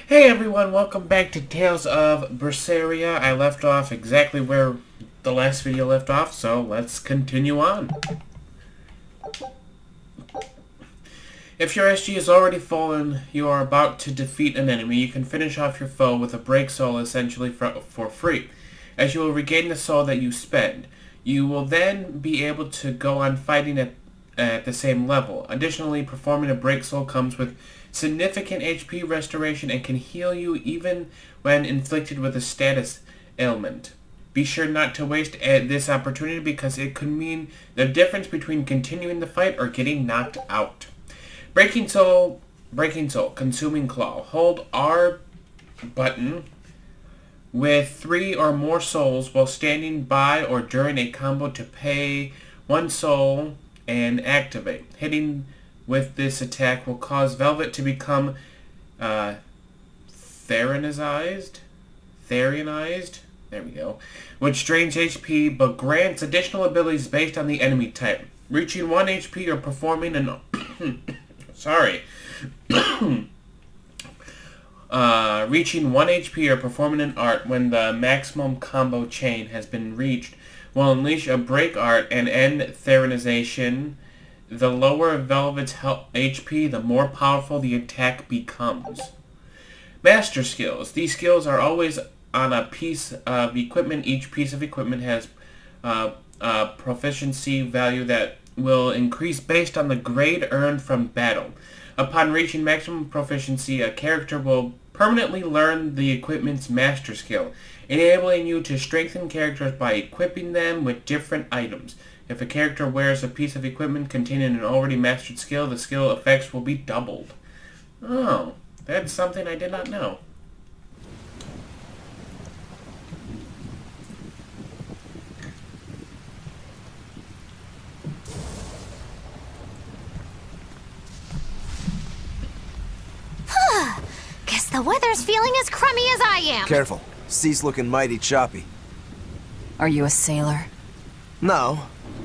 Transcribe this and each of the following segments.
Hey everyone, welcome back to Tales of Berseria. I left off exactly where the last video left off, so let's continue on. If your SG is already fallen, you are about to defeat an enemy, you can finish off your foe with a break soul essentially for free, as you will regain the soul that you spend. You will then be able to go on fighting at the same level. Additionally, performing a break soul comes with significant HP restoration and can heal you even when inflicted with a status ailment. Be sure not to waste this opportunity because it could mean the difference between continuing the fight or getting knocked out. Breaking Soul, Consuming Claw. Hold R button with 3 or more souls while standing by or during a combo to pay 1 soul and activate. Hitting with this attack will cause Velvet to become Therianized. There we go. Which drains HP but grants additional abilities based on the enemy type. Reaching 1 HP or performing an reaching 1 HP or performing an art when the maximum combo chain has been reached will unleash a break art and end Therianization. The lower Velvet's HP, the more powerful the attack becomes. Master Skills. These skills are always on a piece of equipment. Each piece of equipment has a proficiency value that will increase based on the grade earned from battle. Upon reaching maximum proficiency, a character will permanently learn the equipment's master skill, enabling you to strengthen characters by equipping them with different items. If a character wears a piece of equipment containing an already mastered skill, the skill effects will be doubled. Oh, that's something I did not know. Guess the weather's feeling as crummy as I am. Careful. Sea's looking mighty choppy. Are you a sailor? No,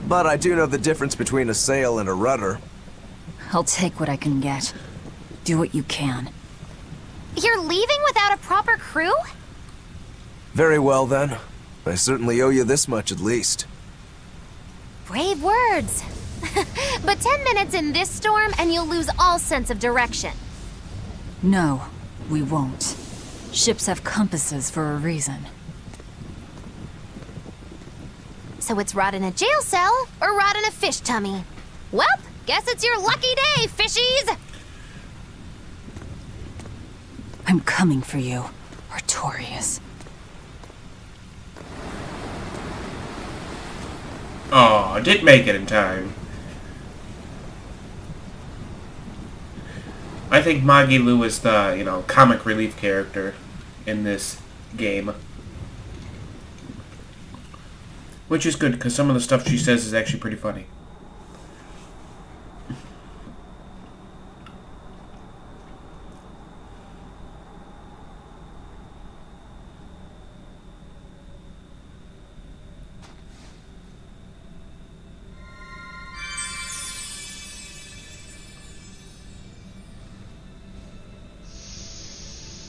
but I do know the difference between a sail and a rudder. I'll take what I can get. Do what you can. You're leaving without a proper crew? Very well then. I certainly owe you this much at least. Brave words. But 10 minutes in this storm and you'll lose all sense of direction. No, we won't. Ships have compasses for a reason. So it's rot in a jail cell or rot in a fish tummy? Well, guess it's your lucky day, fishies! I'm coming for you, Artorias. Oh, I did make it in time. I think Maggie Lou is the, comic relief character in this game. Which is good, because some of the stuff she says is actually pretty funny.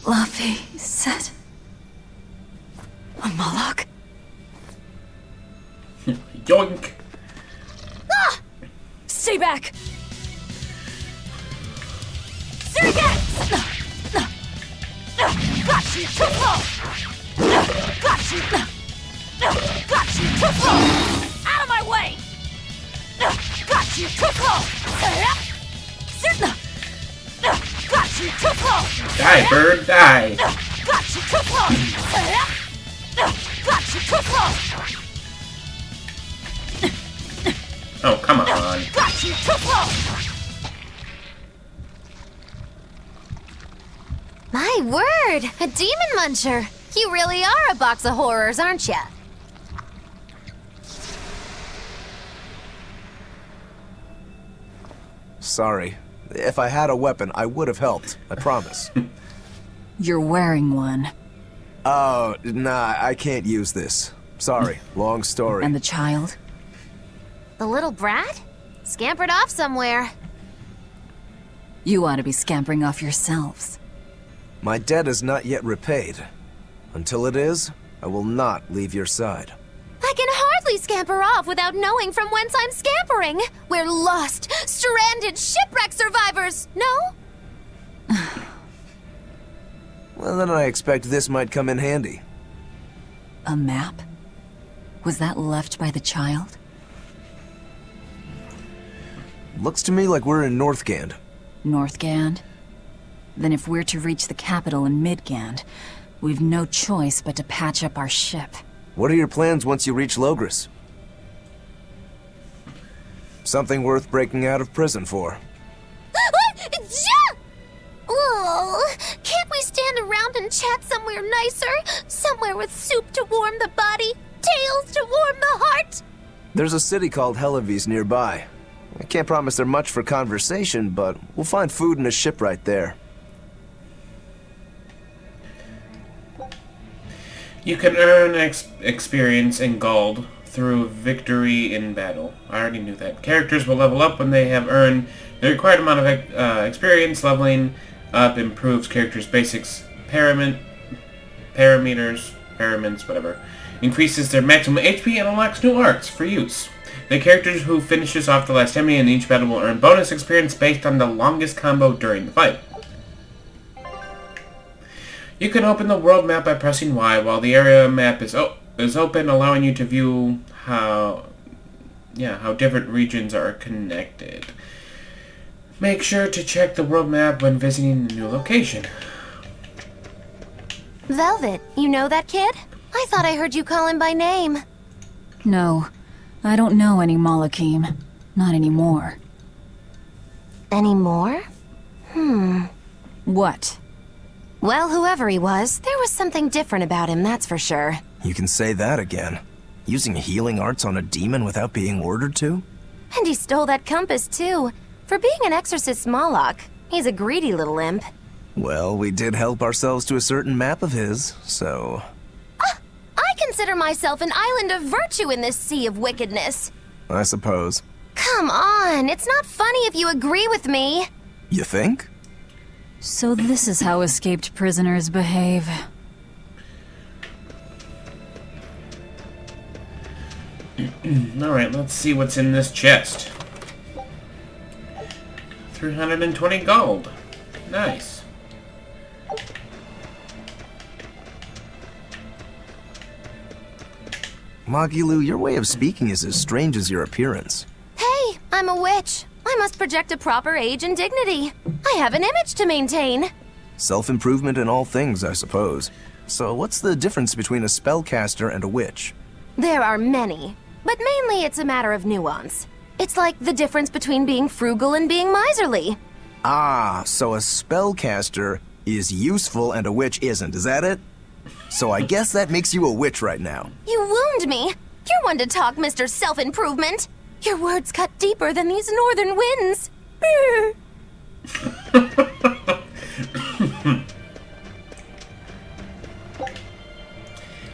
Luffy said... a Moloch? Yoink! Ah! Stay back! Surrogate! Got you! Too slow! Got you! Got you! Too slow! Out of my way! Got you! Too slow! Got you! Too slow! Die, bird, die! Got you! Too slow! Got you! Too slow! Oh, come on. Got you! Too slow! My word! A demon muncher! You really are a box of horrors, aren't ya? Sorry. If I had a weapon, I would have helped. I promise. You're wearing one. Oh, nah, I can't use this. Sorry, long story. And the child? The little brat? Scampered off somewhere. You ought to be scampering off yourselves. My debt is not yet repaid. Until it is, I will not leave your side. I can hardly scamper off without knowing from whence I'm scampering. We're lost, stranded shipwreck survivors, no? Well, then I expect this might come in handy. A map? Was that left by the child? Looks to me like we're in Northgand. Northgand? Then if we're to reach the capital in Midgand, we've no choice but to patch up our ship. What are your plans once you reach Logris? Something worth breaking out of prison for. Oh, can't we stand around and chat somewhere nicer? Somewhere with soup to warm the body, tales to warm the heart? There's a city called Helavis nearby. I can't promise there much for conversation, but we'll find food and a ship right there. You can earn experience in gold through victory in battle. I already knew that. Characters will level up when they have earned the required amount of experience. Leveling up improves characters' basics, parameters, whatever. Increases their maximum HP and unlocks new arts for use. The characters who finishes off the last enemy in each battle will earn bonus experience based on the longest combo during the fight. You can open the world map by pressing Y while the area map is open, allowing you to view how different regions are connected. Make sure to check the world map when visiting a new location. Velvet, you know that kid? I thought I heard you call him by name. No, I don't know any Malakim. Not anymore. Anymore? What? Well, whoever he was, there was something different about him, that's for sure. You can say that again. Using healing arts on a demon without being ordered to? And he stole that compass, too. For being an exorcist Moloch, he's a greedy little imp. Well, we did help ourselves to a certain map of his, so... I consider myself an island of virtue in this sea of wickedness. I suppose. Come on, it's not funny if you agree with me. You think? So this is how escaped prisoners behave. Alright, let's see what's in this chest. 320 gold. Nice. Magilu, your way of speaking is as strange as your appearance. Hey, I'm a witch. I must project a proper age and dignity. I have an image to maintain. Self-improvement in all things, I suppose. So what's the difference between a spellcaster and a witch? There are many, but mainly it's a matter of nuance. It's like the difference between being frugal and being miserly. Ah, so a spellcaster is useful and a witch isn't, is that it? So I guess that makes you a witch right now. You wound me. You're one to talk, Mr. Self-Improvement. Your words cut deeper than these northern winds.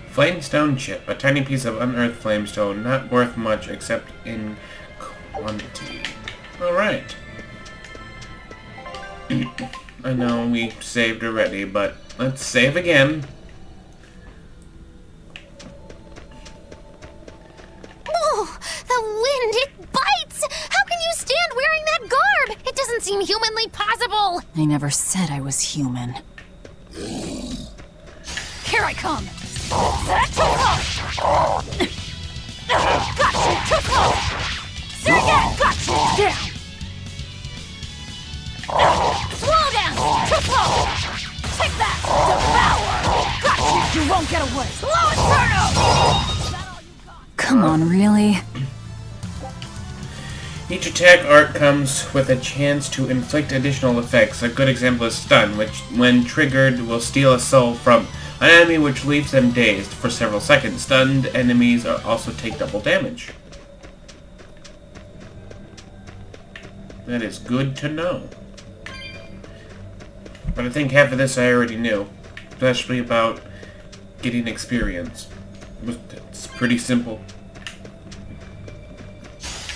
Flamestone chip. A tiny piece of unearthed flamestone, not worth much except in quantity. Alright. I know we saved already, but let's save again. Oh, the wind, it bites! How can you stand wearing that garb? It doesn't seem humanly possible. I never said I was human. Here I come! Got you! Too close! Say again! Got you! Down! Slow down! Too close! Take that! Devour! Got you! You won't get away! Slow Inferno! Come on, really? Each attack art comes with a chance to inflict additional effects. A good example is Stun, which, when triggered, will steal a soul from an enemy, which leaves them dazed for several seconds. Stunned enemies also take double damage. That is good to know. But I think half of this I already knew, especially about getting experience. It's pretty simple.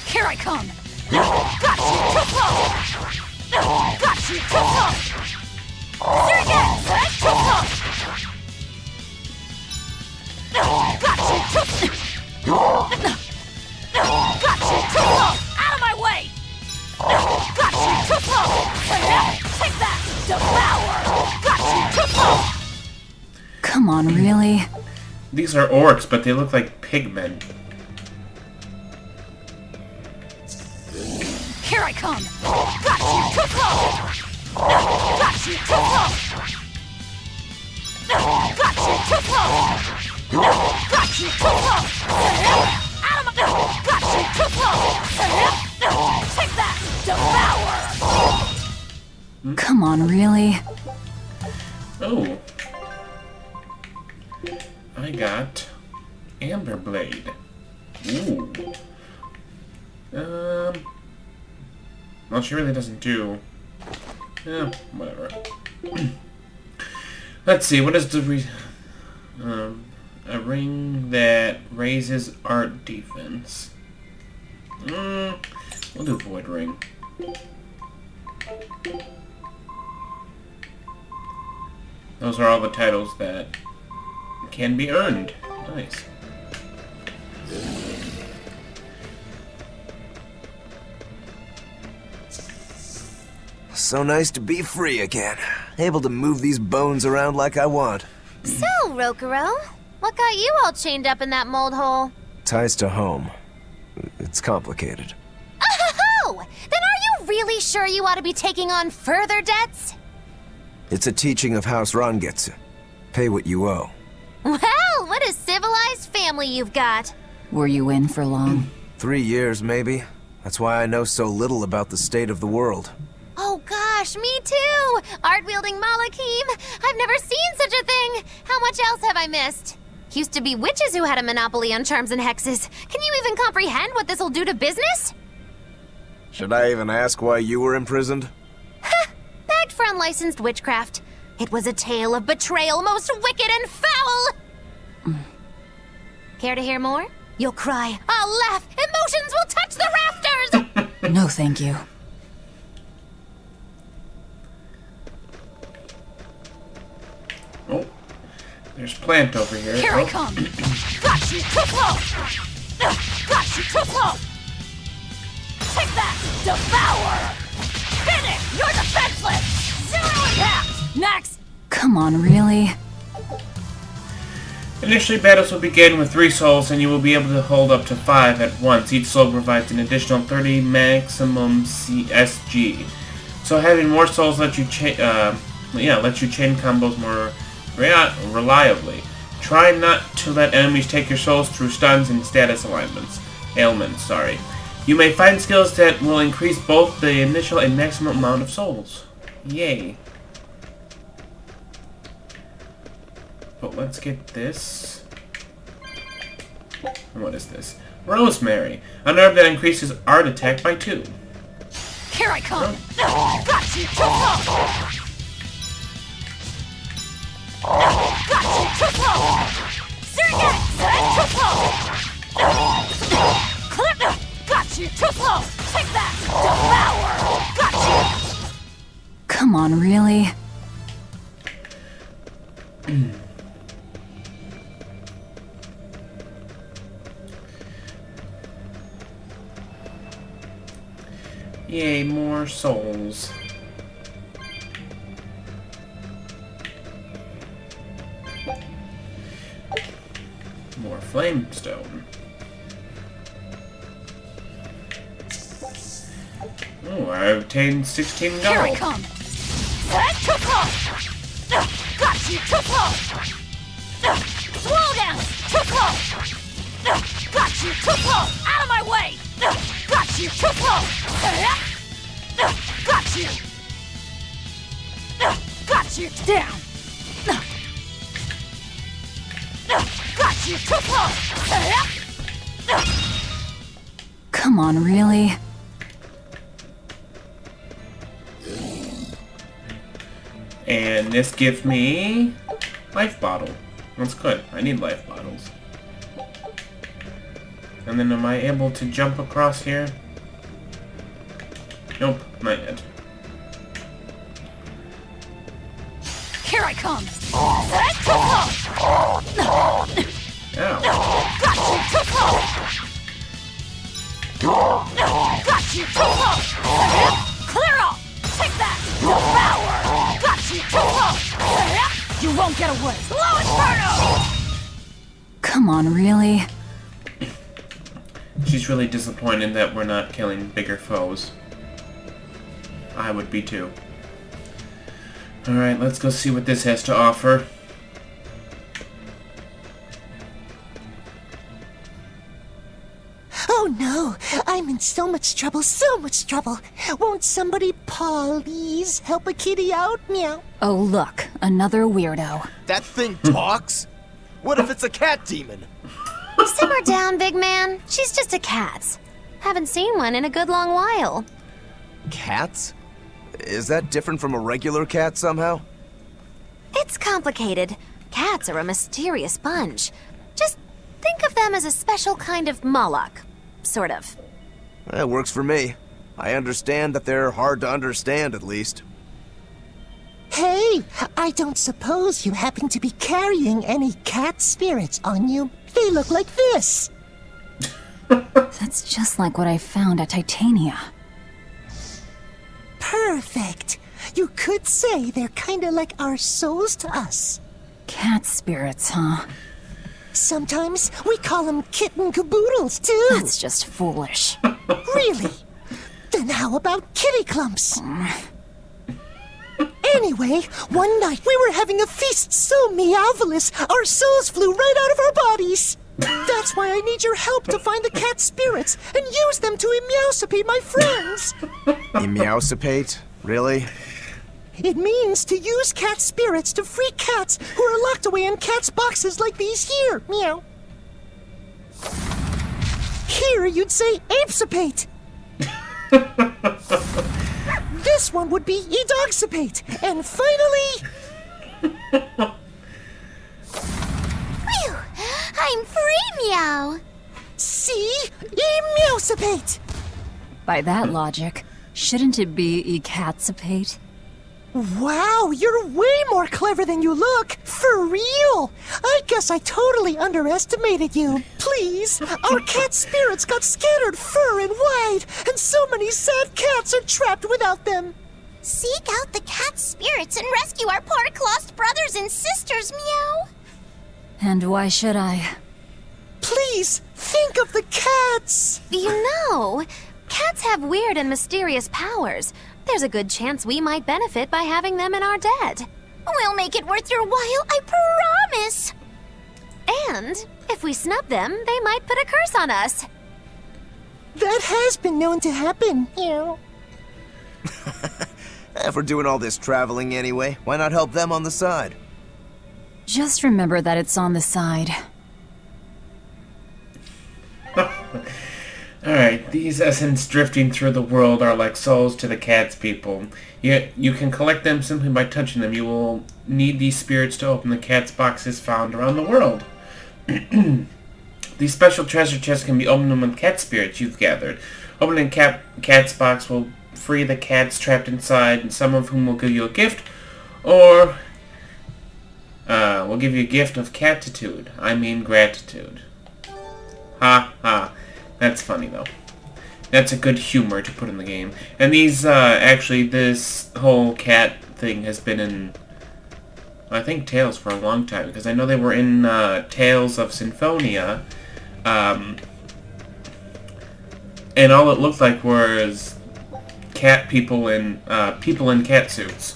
Here I come! Got you! Too close! Got you! Too close! Say again! Come on, really? These are orcs, but they look like pigmen. Here I come! Got you too close! Got you too close! Got you too close! Got you too close! Out of my... Got you too close! Take that! Devour! Come on, really? Oh. I got Amber Blade. Ooh. Well, she really doesn't do... whatever. Let's see, what is the a ring that raises art defense. We'll do Void Ring. Those are all the titles that can be earned. Nice. So nice to be free again. Able to move these bones around like I want. So, Rokuro, what got you all chained up in that mold hole? Ties to home. It's complicated. Oh! Then are you really sure you ought to be taking on further debts? It's a teaching of House Rangetsu. Pay what you owe. Well, what a civilized family you've got. Were you in for long? 3 years, maybe. That's why I know so little about the state of the world. Oh gosh, me too! Art-wielding Malakim! I've never seen such a thing! How much else have I missed? Used to be witches who had a monopoly on charms and hexes. Can you even comprehend what this'll do to business? Should I even ask why you were imprisoned? Bagged for unlicensed witchcraft. It was a tale of betrayal most wicked and foul! Care to hear more? You'll cry, I'll laugh, emotions will touch the rafters! No, thank you. Oh, there's Plant over here. Here I come! Got you too close! Got you too close! Take that! Devour! Finish! You're defenseless! Zero impact! Next! Come on, really? Initially, battles will begin with 3 souls, and you will be able to hold up to 5 at once. Each soul provides an additional 30 maximum CSG. So having more souls lets you chain combos more reliably. Try not to let enemies take your souls through stuns and status ailments. You may find skills that will increase both the initial and maximum amount of souls. Yay. But let's get this. And what is this? Rosemary. An herb that increases art attack by 2. Here I come! Got you too close! Got you too close! Sergei! Too close! Clip! Got you too close! Take that! Devour! Got you! Come on, really? Yay, more souls. More flamestone. Oh, I obtained 16 gold. Here I come! Too close! Got you too close! Slow down! Too close! Got you too close! Out of my way! Got you too close! Got you! Got you down! Got you too close! Come on, really? And this gives me life bottle. That's good. I need life bottles. And then am I able to jump across here? Nope, not yet. Here I come! Too close! Ow. Got you too close! Got you too close! Clear off! Take that! Devour! Got you too close! You won't get away! Slow Inferno! Come on, really? She's really disappointed that we're not killing bigger foes. I would be too. Alright, let's go see what this has to offer. Oh no, I'm in so much trouble, so much trouble. Won't somebody please help a kitty out? Meow. Oh, look, another weirdo. That thing talks? What if it's a cat demon? Simmer down, big man. She's just a cat. Haven't seen one in a good long while. Cats? Is that different from a regular cat somehow? It's complicated. Cats are a mysterious bunch. Just think of them as a special kind of Moloch. Sort of. That works for me. I understand that they're hard to understand, at least. Hey, I don't suppose you happen to be carrying any cat spirits on you? They look like this. That's just like what I found at Titania. Perfect. You could say they're kinda like our souls to us. Cat spirits, huh? Sometimes we call them kitten caboodles, too. That's just foolish. Really? Then how about kitty clumps? Anyway, one night we were having a feast so meowvelous, our souls flew right out of our bodies. That's why I need your help to find the cat spirits and use them to emeowsipate my friends. Emeowsipate? Really? It means to use cat spirits to free cats who are locked away in cats' boxes like these here. Meow. Here you'd say apesipate. This one would be edogsipate. And finally... Phew! I'm free, meow! see? Emeowsipate. By that logic, shouldn't it be ecatsipate? Wow, you're way more clever than you look. For real. I guess I totally underestimated you. Please, our cat spirits got scattered far and wide, and so many sad cats are trapped without them. Seek out the cat spirits and rescue our poor lost brothers and sisters, meow! And why should I? Please, think of the cats. You know, cats have weird and mysterious powers. There's a good chance we might benefit by having them in our debt. We'll make it worth your while, I promise! And if we snub them, they might put a curse on us. That has been known to happen. If we're doing all this traveling anyway, why not help them on the side? Just remember that it's on the side. Alright, these essence drifting through the world are like souls to the cats people. You can collect them simply by touching them. You will need these spirits to open the cat's boxes found around the world. These special treasure chests can be opened with cat spirits you've gathered. Opening cat's box will free the cats trapped inside, and some of whom will give you a gift, or will give you a gift of catitude. I mean gratitude. Ha ha. That's funny, though. That's a good humor to put in the game. And these, actually, this whole cat thing has been in, I think, Tales for a long time. Because I know they were in Tales of Symphonia. And all it looked like was cat people in cat suits.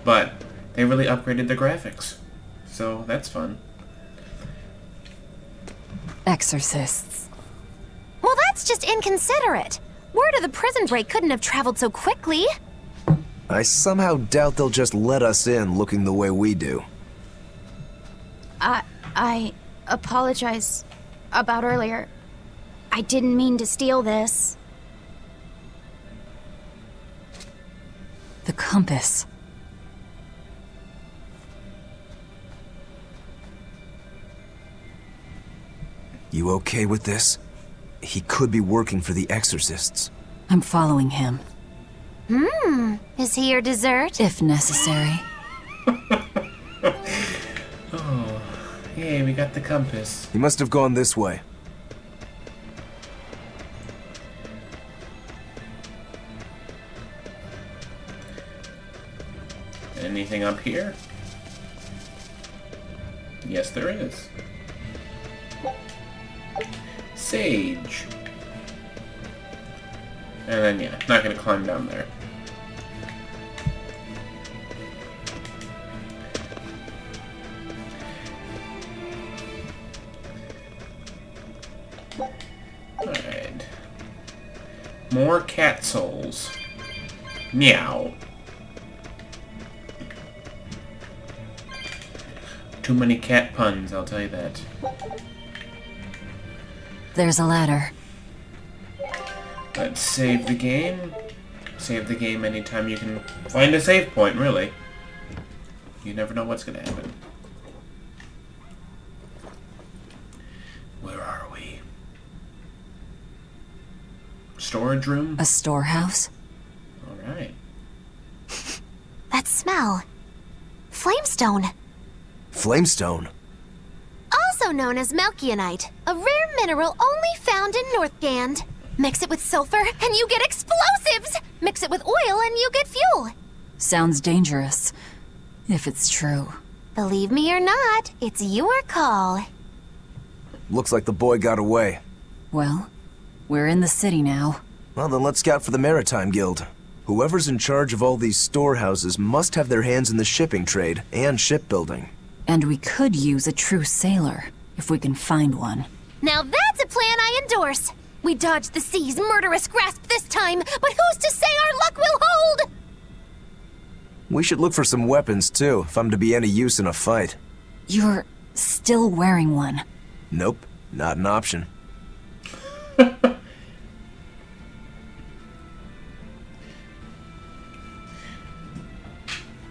But they really upgraded the graphics. So, that's fun. Exorcists. Well, that's just inconsiderate. Word of the prison break couldn't have traveled so quickly. I somehow doubt they'll just let us in looking the way we do. I apologize about earlier. I didn't mean to steal this. The compass. You okay with this? He could be working for the exorcists. I'm following him, Is he your dessert? if necessary. Oh, yay, we got the compass. He must have gone this way. Anything up here? Yes, there is. Sage. And then, yeah, not gonna climb down there. Alright. More cat souls. Meow. Too many cat puns, I'll tell you that. There's a ladder. Let's save the game. Save the game anytime you can find a save point, really. You never know what's gonna happen. Where are we? Storage room? A storehouse? Alright. That smell. Flamestone. Flamestone. Also known as Melchionite, a rare mineral only found in Northgand. Mix it with sulfur and you get explosives! Mix it with oil and you get fuel. Sounds dangerous. If it's true. Believe me or not, it's your call. Looks like the boy got away. Well, we're in the city now. Well, then let's scout for the Maritime Guild. Whoever's in charge of all these storehouses must have their hands in the shipping trade and shipbuilding. And we could use a true sailor, if we can find one. Now that's a plan I endorse. We dodged the sea's murderous grasp this time, but who's to say our luck will hold? We should look for some weapons, too, if I'm to be any use in a fight. You're still wearing one. Nope, not an option.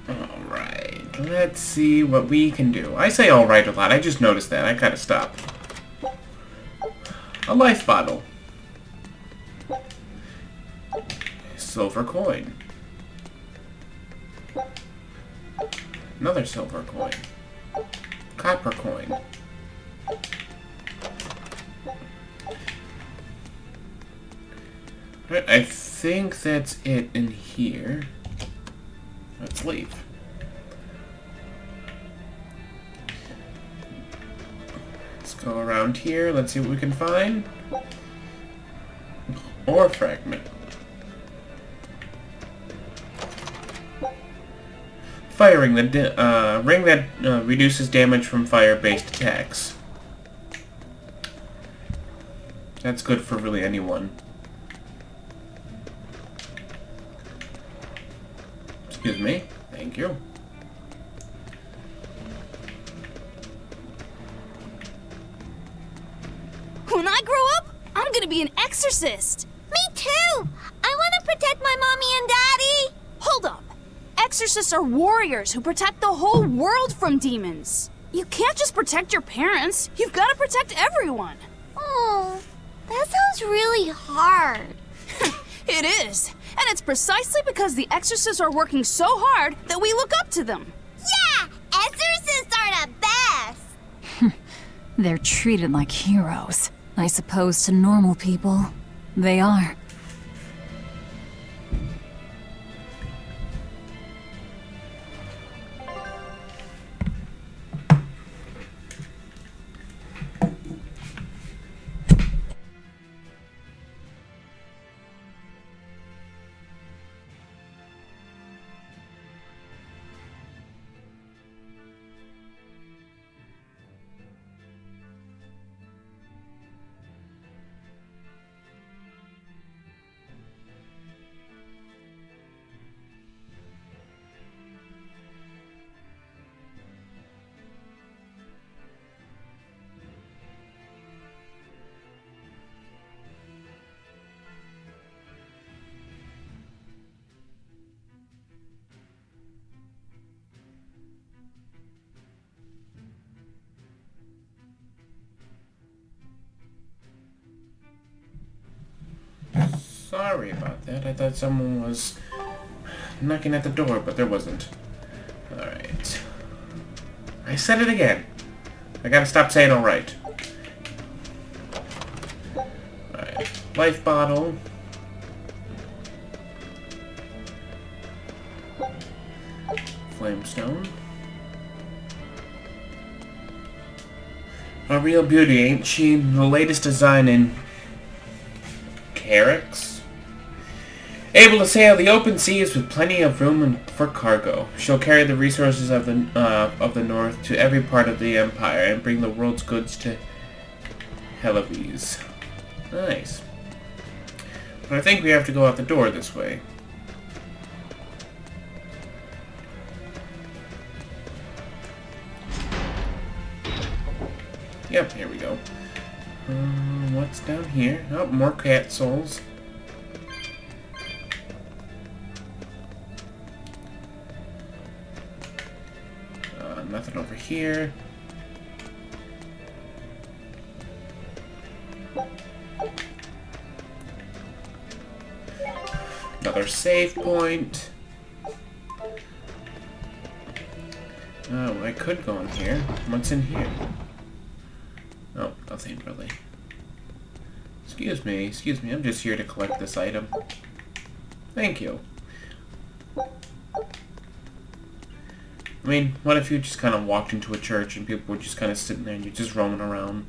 Alright, let's see what we can do. I say alright a lot, I just noticed that. I gotta stop. A life bottle. Silver coin. Another silver coin. Copper coin. Alright, I think that's it in here. Let's leave. Let's go around here. Let's see what we can find. Ore fragment. Firing the ring that reduces damage from fire-based attacks. That's good for really anyone. Excuse me. Thank you. When I grow up, I'm gonna be an exorcist. Me too! I want to protect my mommy and daddy! Hold up. Exorcists are warriors who protect the whole world from demons. You can't just protect your parents. You've got to protect everyone. Oh, that sounds really hard. It is. And it's precisely because the exorcists are working so hard that we look up to them. Yeah! Exorcists are the best! They're treated like heroes. I suppose to normal people, they are. Sorry about that. I thought someone was knocking at the door, but there wasn't. Alright. I said it again. I gotta stop saying alright. Alright. Life bottle. Flamestone. A real beauty, ain't she? The latest design in Carracks. Able to sail the open seas with plenty of room for cargo. She'll carry the resources of the north to every part of the empire and bring the world's goods to Helives. Nice. But I think we have to go out the door this way. Yep, here we go. What's down here? Oh, more cat souls. Nothing over here. Another save point. Oh, I could go in here. What's in here? Oh, nothing really. Excuse me, I'm just here to collect this item. Thank you. I mean, what if you just kind of walked into a church and people were just kind of sitting there and you're just roaming around?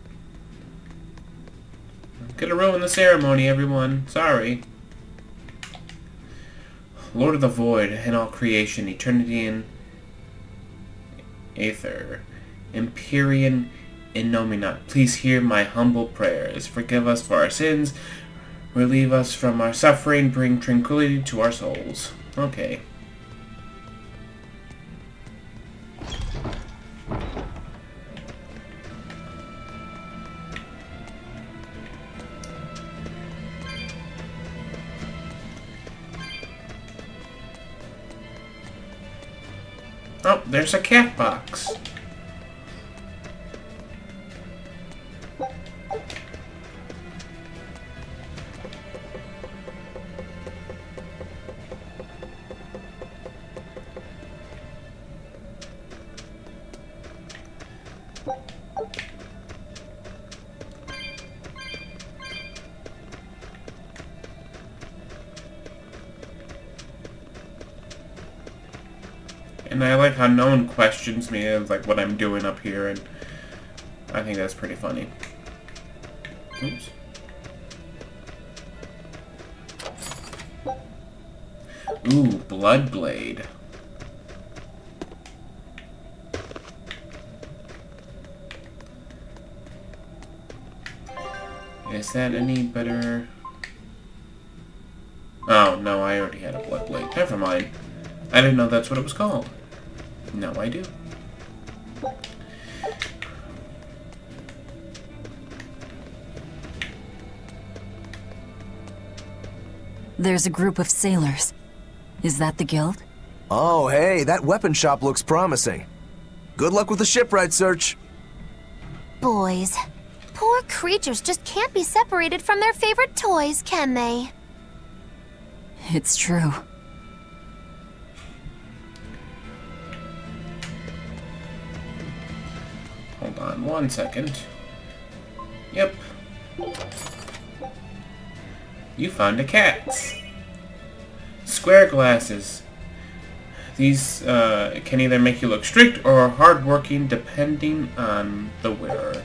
I'm gonna ruin the ceremony, everyone. Sorry. Lord of the Void and all creation, eternity and Aether, Empyrean Innominat, please hear my humble prayers. Forgive us for our sins, relieve us from our suffering, bring tranquility to our souls. Okay. Oh, there's a cat box. And I like how no one questions me of like what I'm doing up here, and I think that's pretty funny. Oops. Ooh, Blood Blade. Is that any better? Oh, no, I already had a Blood Blade. Never mind. I didn't know that's what it was called. Now I do. There's a group of sailors. Is that the guild? Oh, hey, that weapon shop looks promising. Good luck with the shipwright search. Boys. Poor creatures just can't be separated from their favorite toys, can they? It's true. Hold on 1 second. Yep. You found a cat. Square glasses. These can either make you look strict or hardworking depending on the wearer.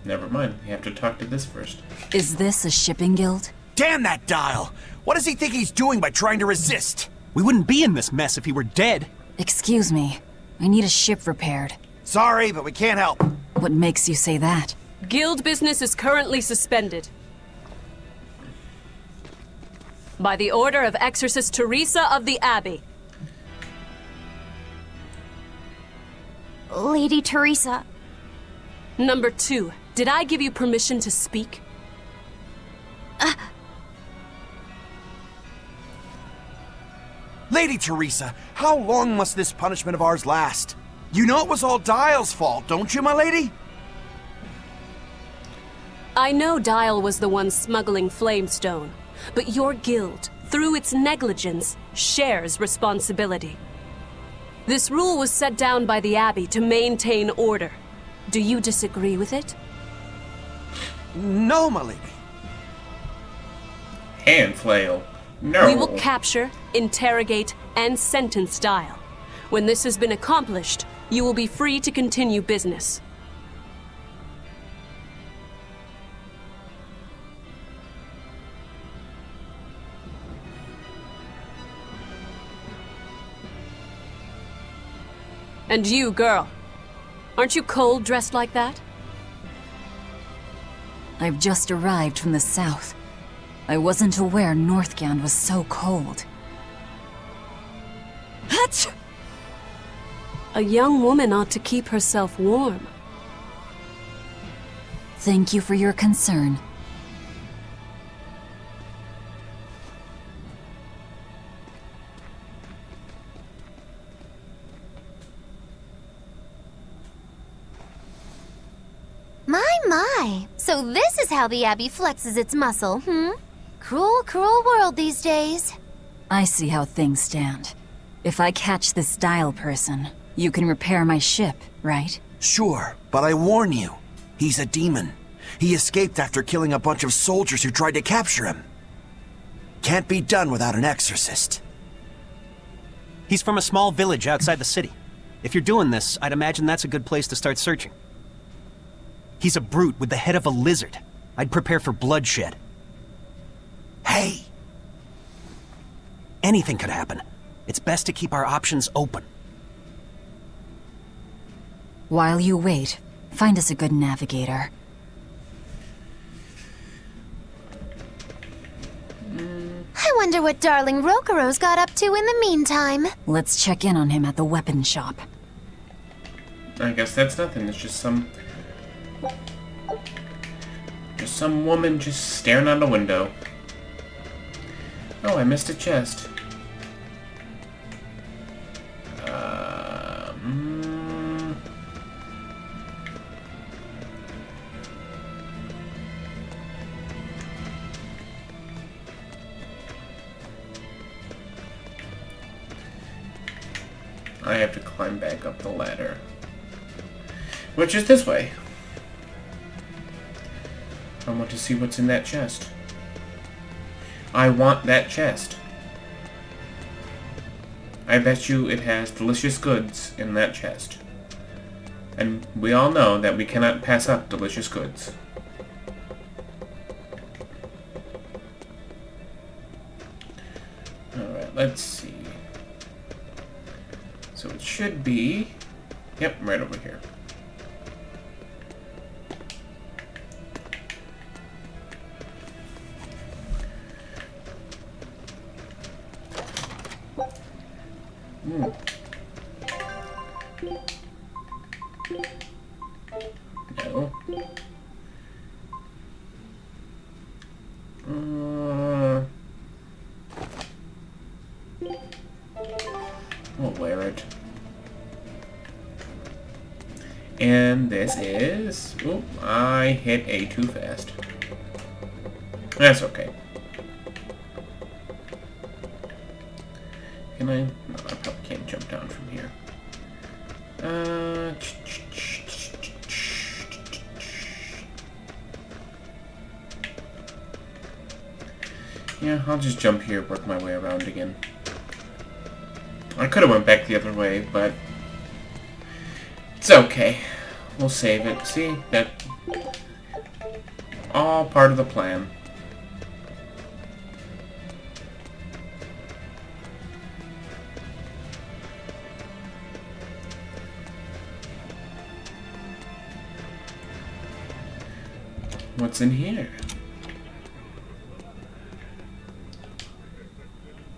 Never mind. You have to talk to this first. Is this a shipping guild? Damn that dial! What does he think he's doing by trying to resist? We wouldn't be in this mess if he were dead. Excuse me. I need a ship repaired. Sorry, but we can't help. What makes you say that? Guild business is currently suspended. By the order of Exorcist Teresa of the Abbey. Lady Teresa. Number 2, did I give you permission to speak? Lady Teresa, how long must this punishment of ours last? You know it was all Dial's fault, don't you, my lady? I know Dial was the one smuggling Flamestone, but your guild, through its negligence, shares responsibility. This rule was set down by the Abbey to maintain order. Do you disagree with it? No, my lady. Hand flail. No. We will capture, interrogate, and sentence Dial. When this has been accomplished, you will be free to continue business. And you, girl. Aren't you cold dressed like that? I've just arrived from the south. I wasn't aware Northgand was so cold. Hatch! A young woman ought to keep herself warm. Thank you for your concern. My. So this is how the Abbey flexes its muscle, Cruel, cruel world these days. I see how things stand. If I catch this Dial person, you can repair my ship, right? Sure, but I warn you, he's a demon. He escaped after killing a bunch of soldiers who tried to capture him. Can't be done without an exorcist. He's from a small village outside the city. If you're doing this, I'd imagine that's a good place to start searching. He's a brute with the head of a lizard. I'd prepare for bloodshed. Hey! Anything could happen. It's best to keep our options open. While you wait, find us a good navigator. I wonder what darling Rokuro's got up to in the meantime. Let's check in on him at the weapon shop. I guess that's nothing. It's just some woman just staring out the window. Oh, I missed a chest. I have to climb back up the ladder. Which is this way. I want to see what's in that chest. I want that chest. I bet you it has delicious goods in that chest. And we all know that we cannot pass up delicious goods. Alright, let's see. So it should be... Yep, right over here. No. We'll wear it. And this is... Oop, I hit A too fast. That's okay. Can I? No, I probably can't jump down from here. Yeah, I'll just jump here, work my way around again. I could have went back the other way, but it's okay. We'll save it. See? That all part of the plan. What's in here?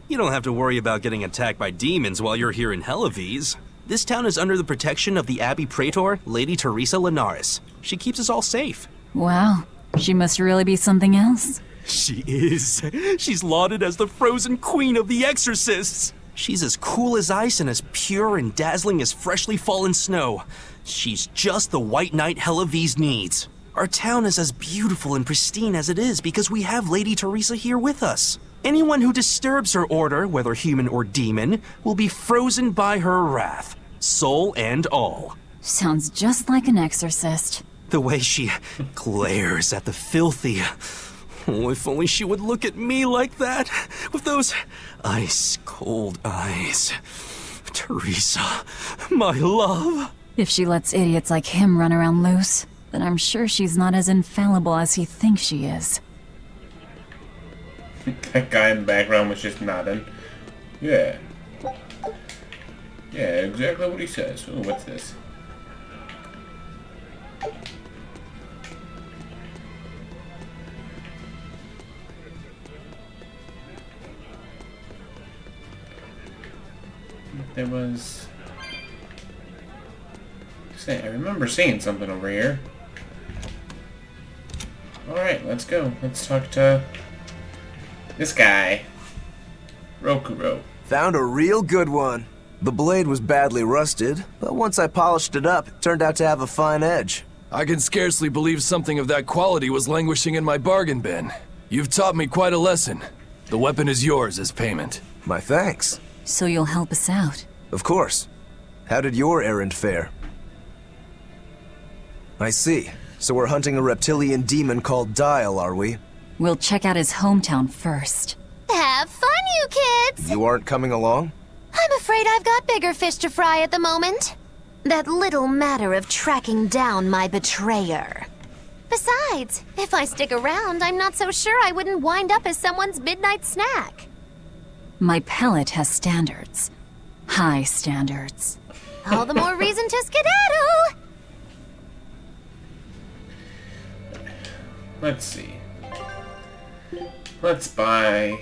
You don't have to worry about getting attacked by demons while you're here in Helives. This town is under the protection of the Abbey Praetor, Lady Teresa Linares. She keeps us all safe. Wow, she must really be something else. She is. She's lauded as the frozen queen of the exorcists. She's as cool as ice and as pure and dazzling as freshly fallen snow. She's just the white knight Helives needs. Our town is as beautiful and pristine as it is because we have Lady Teresa here with us. Anyone who disturbs her order, whether human or demon, will be frozen by her wrath, soul and all. Sounds just like an exorcist. The way she glares at the filthy... Oh, if only she would look at me like that, with those ice-cold eyes. Teresa, my love. If she lets idiots like him run around loose, then I'm sure she's not as infallible as he thinks she is. That guy in the background was just nodding. Yeah. Yeah, exactly what he says. Ooh, what's this? There was... I remember seeing something over here. Alright, let's go. Let's talk to this guy. Rokuro. Found a real good one. The blade was badly rusted, but once I polished it up, it turned out to have a fine edge. I can scarcely believe something of that quality was languishing in my bargain bin. You've taught me quite a lesson. The weapon is yours as payment. My thanks. So you'll help us out? Of course. How did your errand fare? I see. So we're hunting a reptilian demon called Dial, are we? We'll check out his hometown first. Have fun, you kids! You aren't coming along? I'm afraid I've got bigger fish to fry at the moment. That little matter of tracking down my betrayer. Besides, if I stick around, I'm not so sure I wouldn't wind up as someone's midnight snack. My pellet has standards. High standards. All the more reason to skedaddle! Let's see. Let's buy...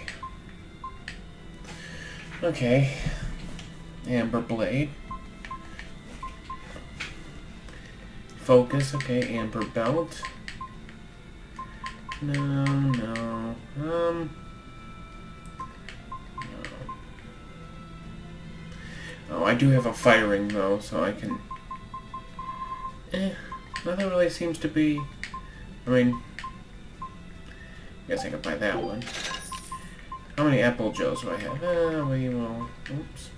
Okay. Amber Blade. Focus, okay. Amber Belt. No. Oh, I do have a firing though, so I can... nothing really seems to be... I mean... I guess I could buy that one. How many Apple Joes do I have? We will... Oops.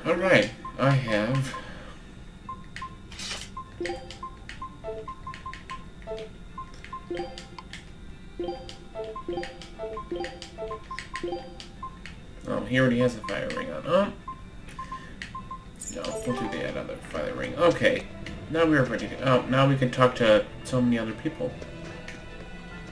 Alright, I have... Oh, he already has a fire ring on. Oh. No, we'll do that other fire ring. Okay. Now we're ready to... Oh, now we can talk to so many other people.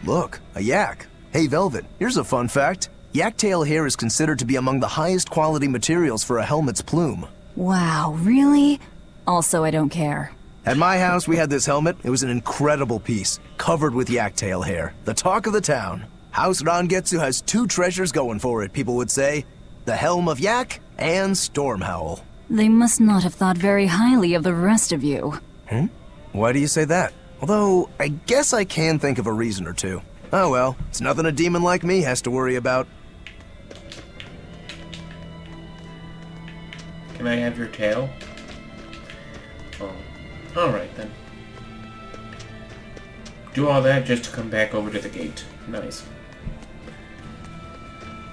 Look, a yak. Hey, Velvet, here's a fun fact. Yak tail hair is considered to be among the highest quality materials for a helmet's plume. Wow, really? Also, I don't care. At my house, we had this helmet. It was an incredible piece, covered with yak tail hair. The talk of the town. House Rangetsu has two treasures going for it, people would say. The Helm of Yak and Stormhowl. They must not have thought very highly of the rest of you. Why do you say that? Although, I guess I can think of a reason or two. Oh well, it's nothing a demon like me has to worry about. Can I have your tail? Oh. Alright then. Do all that just to come back over to the gate. Nice.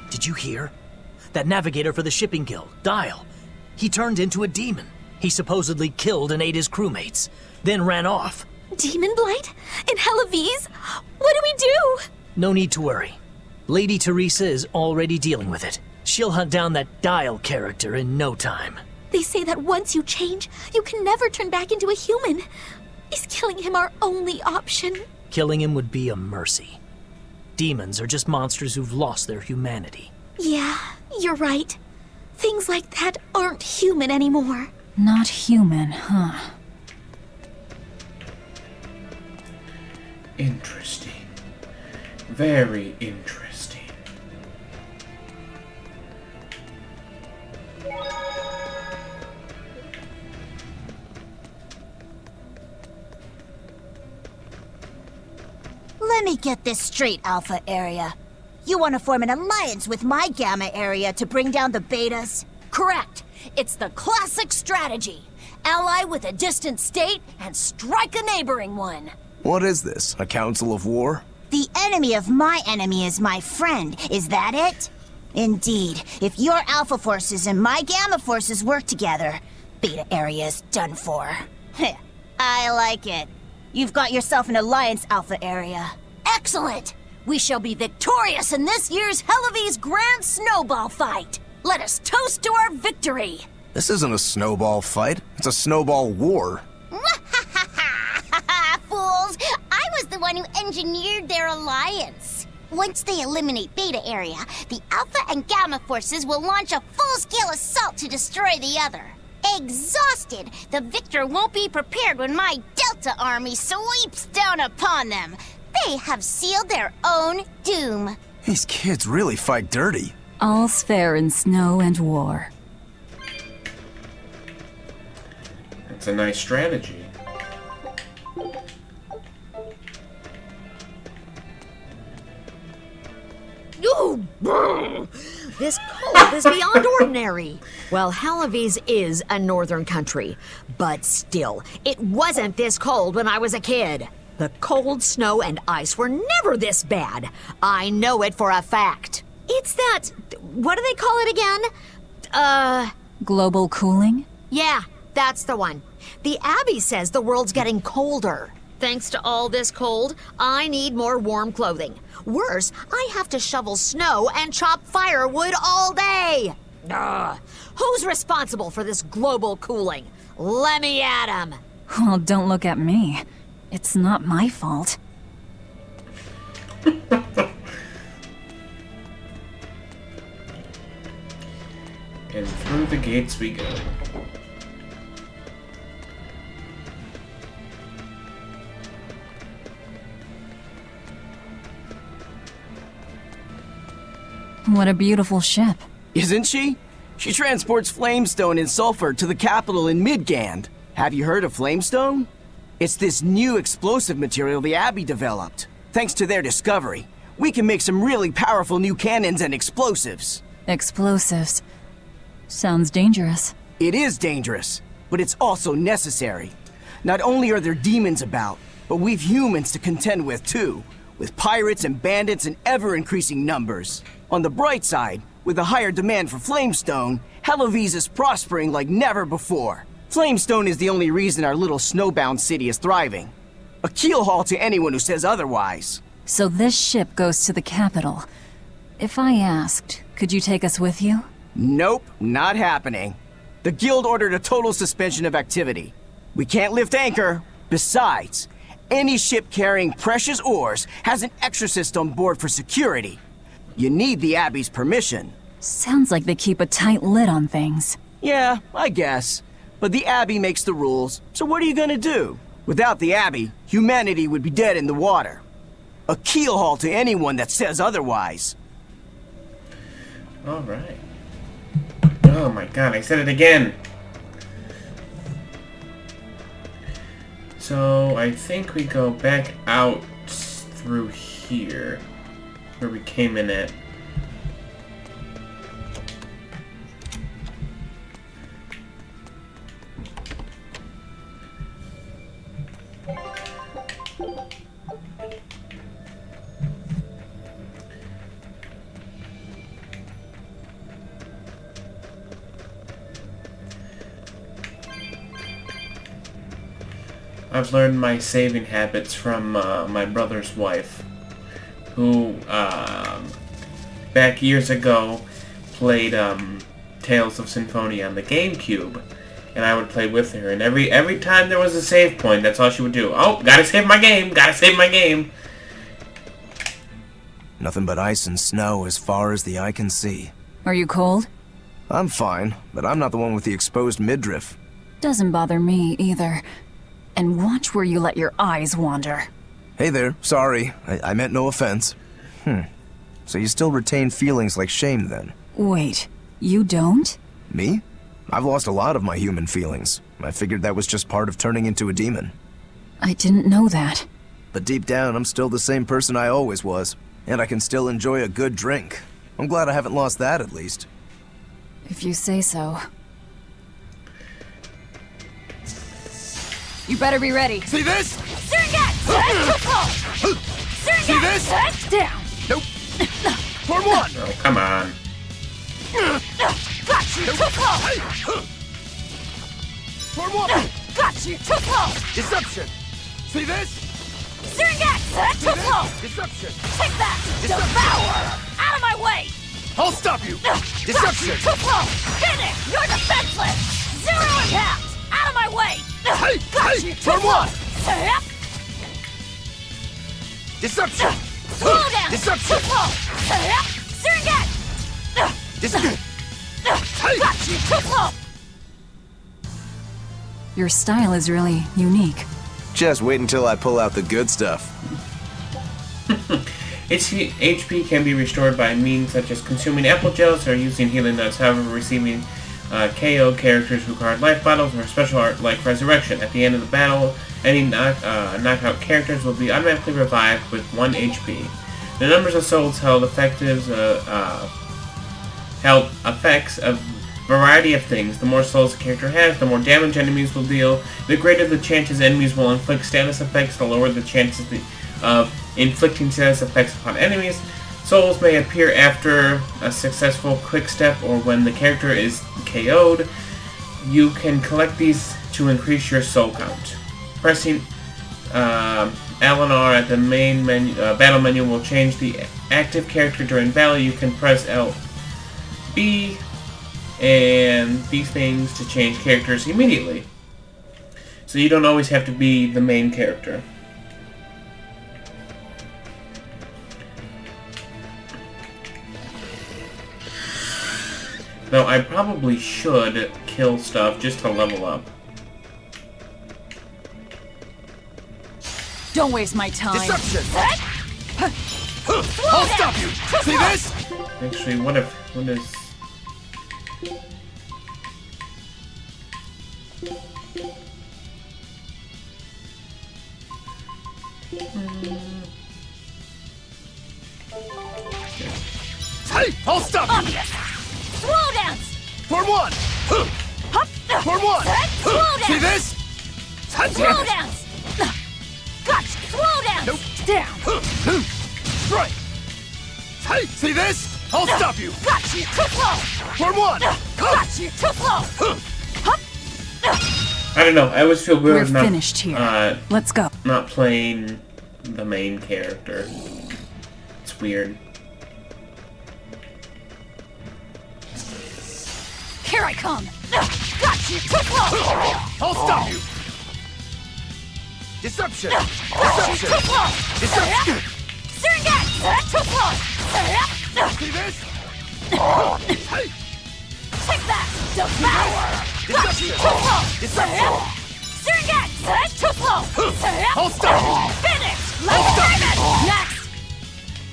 Did you hear? That navigator for the shipping guild, Dial. He turned into a demon. He supposedly killed and ate his crewmates, then ran off. Demon Blight? In Helaviz? What do we do? No need to worry. Lady Teresa is already dealing with it. She'll hunt down that Dial character in no time. They say that once you change, you can never turn back into a human. Is killing him our only option? Killing him would be a mercy. Demons are just monsters who've lost their humanity. Yeah, you're right. Things like that aren't human anymore. Not human, huh? Interesting. Very interesting. Let me get this straight, Alpha Area. You want to form an alliance with my Gamma Area to bring down the Betas? Correct. It's the classic strategy. Ally with a distant state and strike a neighboring one. What is this, a council of war? The enemy of my enemy is my friend, is that it? Indeed, if your Alpha forces and my Gamma forces work together, Beta Area is done for. Heh, I like it. You've got yourself an alliance, Alpha Area. Excellent! We shall be victorious in this year's Helavi's Grand Snowball Fight. Let us toast to our victory. This isn't a snowball fight. It's a snowball war. Fools! I was the one who engineered their alliance. Once they eliminate Beta Area, the Alpha and Gamma forces will launch a full-scale assault to destroy the other. Exhausted, the victor won't be prepared when my Delta army sweeps down upon them. They have sealed their own doom. These kids really fight dirty. All's fair in snow and war. That's a nice strategy. Ooh, brr. This cold is beyond ordinary. Well, Halavis is a northern country, but still, it wasn't this cold when I was a kid. The cold, snow, and ice were never this bad. I know it for a fact. It's that... what do they call it again? Global cooling? Yeah, that's the one. The Abbey says the world's getting colder. Thanks to all this cold, I need more warm clothing. Worse, I have to shovel snow and chop firewood all day. Ugh. Who's responsible for this global cooling? Let me at 'em. Well, don't look at me. It's not my fault. And through the gates we go. What a beautiful ship. Isn't she? She transports flamestone and sulfur to the capital in Midgand. Have you heard of flamestone? It's this new explosive material the Abbey developed. Thanks to their discovery, we can make some really powerful new cannons and explosives. Explosives. Sounds dangerous. It is dangerous, but it's also necessary. Not only are there demons about, but we've humans to contend with too, with pirates and bandits in ever-increasing numbers. On the bright side, with a higher demand for flamestone, Halavis is prospering like never before. Flamestone is the only reason our little snowbound city is thriving. A keelhaul to anyone who says otherwise. So this ship goes to the capital. If I asked, could you take us with you? Nope, not happening. The guild ordered a total suspension of activity. We can't lift anchor. Besides, any ship carrying precious ores has an exorcist on board for security. You need the Abbey's permission. Sounds like they keep a tight lid on things. Yeah, I guess. But the Abbey makes the rules, so what are you gonna do? Without the Abbey, humanity would be dead in the water. A keelhaul to anyone that says otherwise. Alright. Oh my god, I said it again! So, I think we go back out through here, where we came in at. I've learned my saving habits from my brother's wife, who back years ago played Tales of Symphonia on the GameCube, and I would play with her. And every time there was a save point, that's all she would do. Oh, gotta save my game! Gotta save my game! Nothing but ice and snow as far as the eye can see. Are you cold? I'm fine, but I'm not the one with the exposed midriff. Doesn't bother me either. And watch where you let your eyes wander. Hey there, sorry. I meant no offense. So you still retain feelings like shame then? Wait, you don't? Me? I've lost a lot of my human feelings. I figured that was just part of turning into a demon. I didn't know that. But deep down, I'm still the same person I always was. And I can still enjoy a good drink. I'm glad I haven't lost that at least. If you say so. You better be ready. See this? See this? Down. Nope. Form one. Oh, come on. Got you. Too close. Form one. Got you! Too slow! Deception! See this? Syringex! Too slow! Deception! Take that! Devour! Out of my way! I'll stop you! Got Deception! you! Too slow! Finish! You're defenseless! Zero impact! Out of my way! Got you! Too turn slow! one! Yep. Deception! Slow down! Deception! Too slow! Yep. Syringex! Deception! Got you! Too slow! Your style is really unique. Just wait until I pull out the good stuff. Its HP can be restored by means such as consuming apple gels or using healing nuts. However, receiving KO characters require life bottles or a special art like Resurrection. At the end of the battle, any knockout characters will be automatically revived with 1 HP. The numbers of souls held effects of variety of things. The more souls a character has, the more damage enemies will deal. The greater the chances enemies will inflict status effects, the lower the chances of inflicting status effects upon enemies. Souls may appear after a successful quick step or when the character is KO'd. You can collect these to increase your soul count. Pressing L&R at the main menu, battle menu will change the active character during battle. You can press LB and these things to change characters immediately. So you don't always have to be the main character. Though I probably should kill stuff just to level up. Don't waste my time. Deception! I'll stop you! See this? Actually, what is... Hey! I'll stop you! Slow dance! Form one! Form one! Slow dance! See this? Slow dance! Gotcha! Slow dance! Nope. Down! Strike! Hey! See this? I'll stop you! Gotcha! Too slow! Form one! Gotcha! Too slow! I don't know, I always feel weird We're not, finished here. Let's go. not playing the main character. It's weird. Here I come! Gotcha! Too slow! I'll stop you! Deception! Gotcha! Too Deception! slow! Deception! Syringex! Too slow! See this? Hey! Take that! Devour! Gotcha! Too slow! Deception! Syringex! Too slow! I'll stop you! Finish! Let's time it! Next!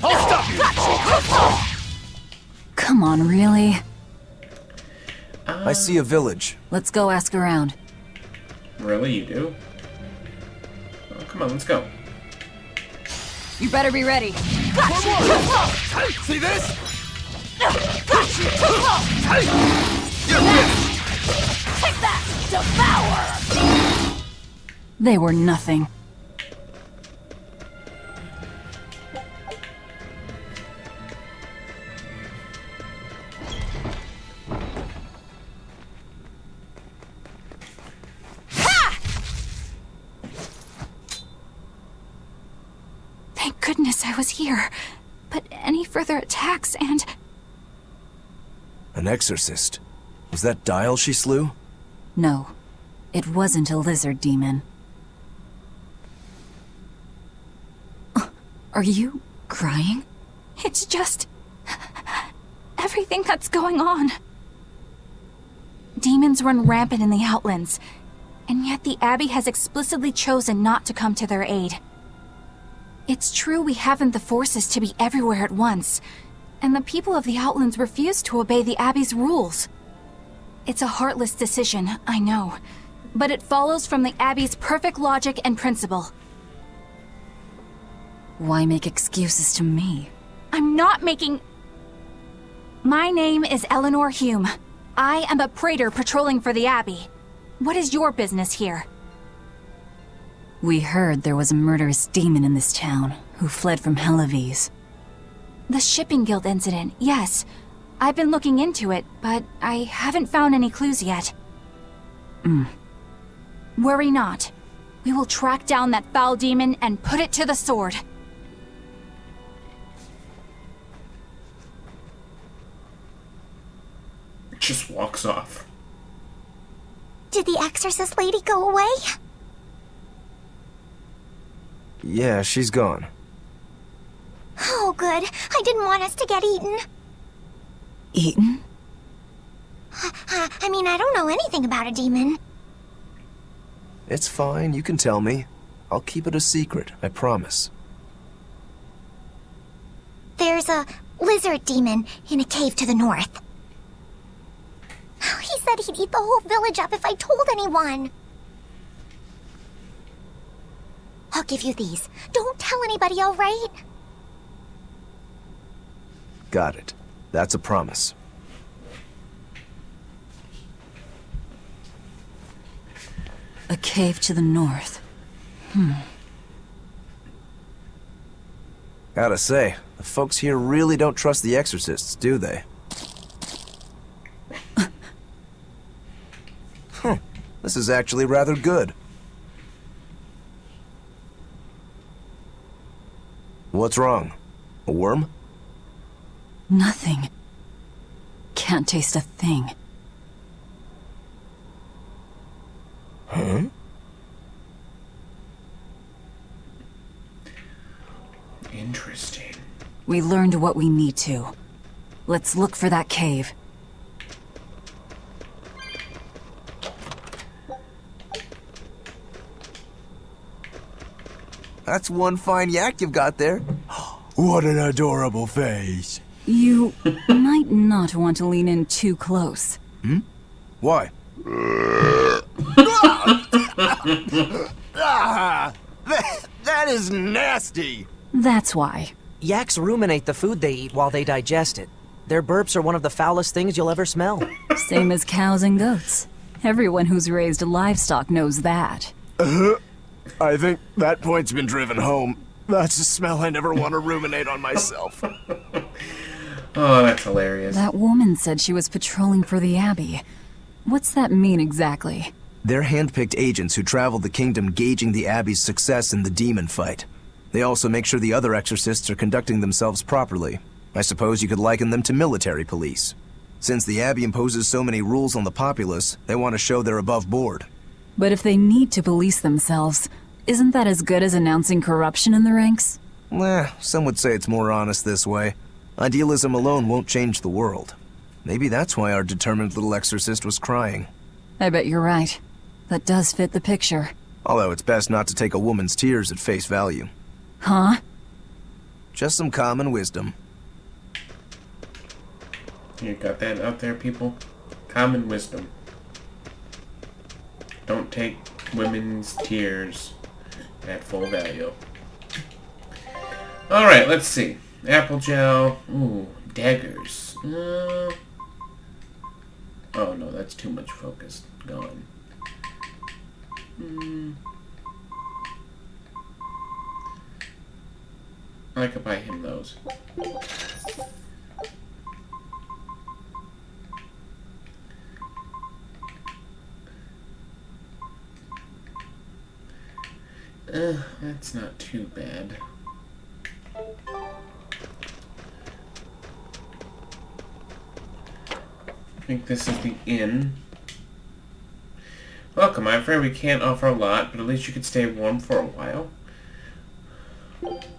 I'll stop you! Gotcha! Too slow! Come on, really? I see a village. Let's go ask around. Really, you do? Oh, come on, let's go. You better be ready. Gotcha! Too slow! Hey! See this? Gotcha! Too slow! Hey! You're finished! Take that! Devour! They were nothing. Thank goodness I was here. But any further attacks and... An exorcist. Was that Dial she slew? No, it wasn't a lizard demon. Are you crying? It's just... everything that's going on. Demons run rampant in the Outlands, and yet the Abbey has explicitly chosen not to come to their aid. It's true we haven't the forces to be everywhere at once, and the people of the Outlands refuse to obey the Abbey's rules. It's a heartless decision, I know, but it follows from the Abbey's perfect logic and principle. Why make excuses to me? I'm not making... My name is Eleanor Hume. I am a praetor patrolling for the Abbey. What is your business here? We heard there was a murderous demon in this town who fled from Helavis. The Shipping Guild incident, yes. I've been looking into it, but I haven't found any clues yet. Worry not. We will track down that foul demon and put it to the sword. Just walks off. Did the exorcist lady go away? Yeah, she's gone. Oh, good. I didn't want us to get eaten. Eaten? I mean, I don't know anything about a demon. It's fine, you can tell me. I'll keep it a secret, I promise. There's a lizard demon in a cave to the north. He said he'd eat the whole village up if I told anyone. I'll give you these. Don't tell anybody, all right? Got it. That's a promise. A cave to the north. Gotta say, the folks here really don't trust the exorcists, do they? This is actually rather good. What's wrong? A worm? Nothing. Can't taste a thing. Huh? Interesting. We learned what we need to. Let's look for that cave. That's one fine yak you've got there. What an adorable face. You might not want to lean in too close. Why? That is nasty. That's why. Yaks ruminate the food they eat while they digest it. Their burps are one of the foulest things you'll ever smell. Same as cows and goats. Everyone who's raised livestock knows that. I think that point's been driven home. That's a smell I never want to ruminate on myself. Oh, that's hilarious. That woman said she was patrolling for the Abbey. What's that mean exactly? They're hand-picked agents who travel the kingdom gauging the Abbey's success in the demon fight. They also make sure the other exorcists are conducting themselves properly. I suppose you could liken them to military police. Since the Abbey imposes so many rules on the populace, they want to show they're above board. But if they need to police themselves, isn't that as good as announcing corruption in the ranks? Some would say it's more honest this way. Idealism alone won't change the world. Maybe that's why our determined little exorcist was crying. I bet you're right. That does fit the picture. Although it's best not to take a woman's tears at face value. Huh? Just some common wisdom. You got that out there, people? Common wisdom. Don't take women's tears at full value. Alright, let's see. Apple gel. Ooh, daggers. Oh no, that's too much focus. Gone. I could buy him those. That's not too bad. I think this is the inn. Welcome, I'm afraid we can't offer a lot, but at least you could stay warm for a while.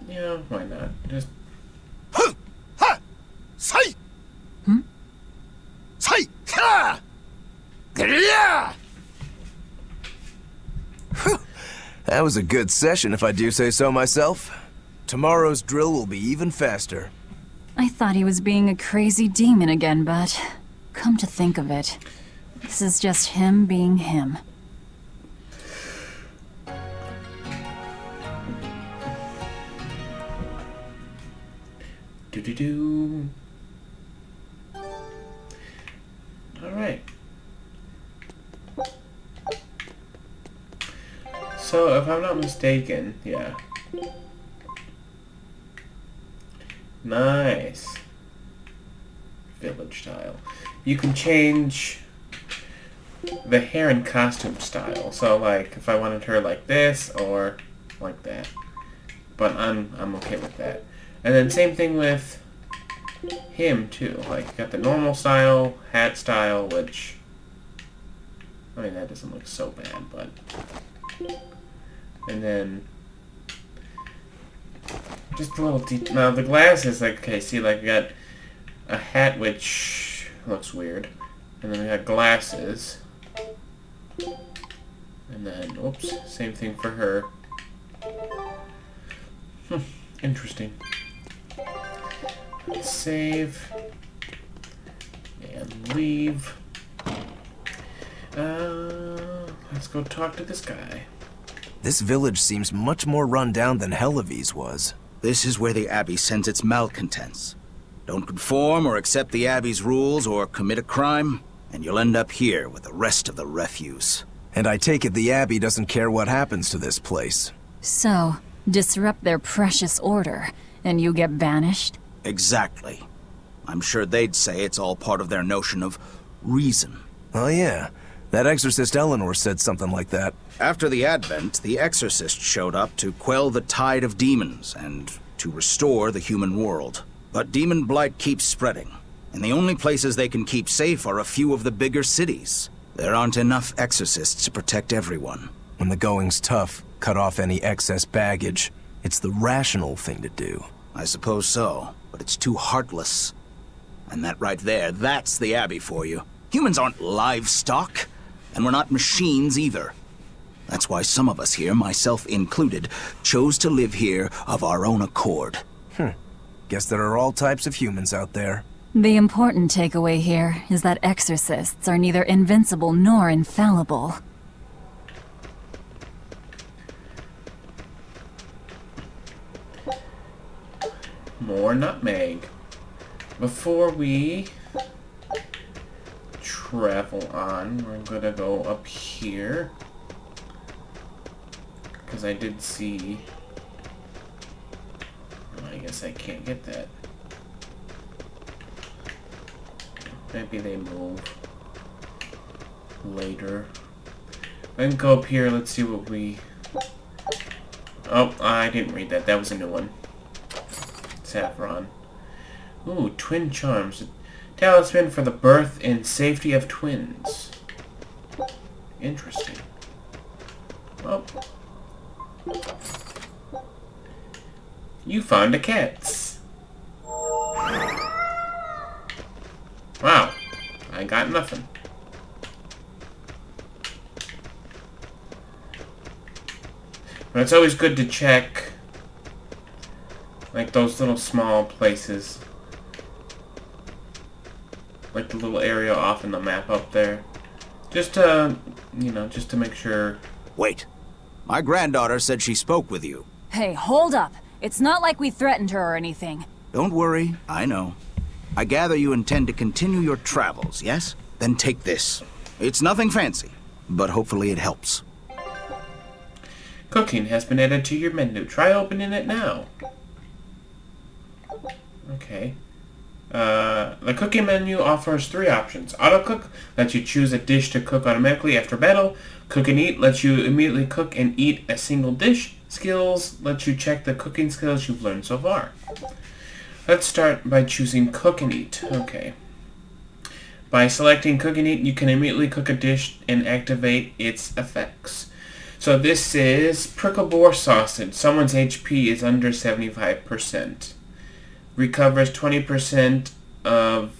Yeah, why not? Just... Say! Say! Ha! That was a good session, if I do say so myself. Tomorrow's drill will be even faster. I thought he was being a crazy demon again, but come to think of it, this is just him being him. Do-do-do. Alright. So, if I'm not mistaken, yeah. Nice. Village tile. You can change the hair and costume style. So like if I wanted her like this or like that. But I'm okay with that. And then same thing with him too. Like you got the normal style, hat style, which I mean that doesn't look so bad, but and then just a little now the glasses, like okay, see like you got a hat which looks weird. And then we got glasses. And then oops, same thing for her. Interesting. Let's save and leave. Let's go talk to this guy. This village seems much more run down than Helavis was. This is where the Abbey sends its malcontents. Don't conform or accept the Abbey's rules or commit a crime, and you'll end up here with the rest of the refuse. And I take it the Abbey doesn't care what happens to this place. So, disrupt their precious order, and you get banished? Exactly. I'm sure they'd say it's all part of their notion of reason. Oh yeah, that exorcist Eleanor said something like that. After the Advent, the exorcist showed up to quell the tide of demons and to restore the human world. But demon blight keeps spreading, and the only places they can keep safe are a few of the bigger cities. There aren't enough exorcists to protect everyone. When the going's tough, cut off any excess baggage. It's the rational thing to do. I suppose so, but it's too heartless. And that right there, that's the Abbey for you. Humans aren't livestock, and we're not machines either. That's why some of us here, myself included, chose to live here of our own accord. Guess there are all types of humans out there. The important takeaway here is that exorcists are neither invincible nor infallible. More nutmeg. Before we travel on, we're gonna go up here. Because I did see... I guess I can't get that. Maybe they move later. I can go up here, let's see what we... Oh, I didn't read that. That was a new one. Saffron. Ooh, twin charms. Talisman for the birth and safety of twins. Interesting. Oh. You found a cat's. Wow. I got nothing. But it's always good to check like those little small places. Like the little area off in the map up there. Just to, you know, just to make sure. Wait. My granddaughter said she spoke with you. Hey, hold up. It's not like we threatened her or anything. Don't worry, I know. I gather you intend to continue your travels, yes? Then take this. It's nothing fancy, but hopefully it helps. Cooking has been added to your menu. Try opening it now. Okay. The cooking menu offers 3 options. Auto cook lets you choose a dish to cook automatically after battle. Cook and eat lets you immediately cook and eat a single dish. Skills lets you check the cooking skills you've learned so far. Let's start by choosing cook and eat. Okay. By selecting cook and eat, you can immediately cook a dish and activate its effects. So this is prickle boar sausage. Someone's HP is under 75%. Recovers 20% of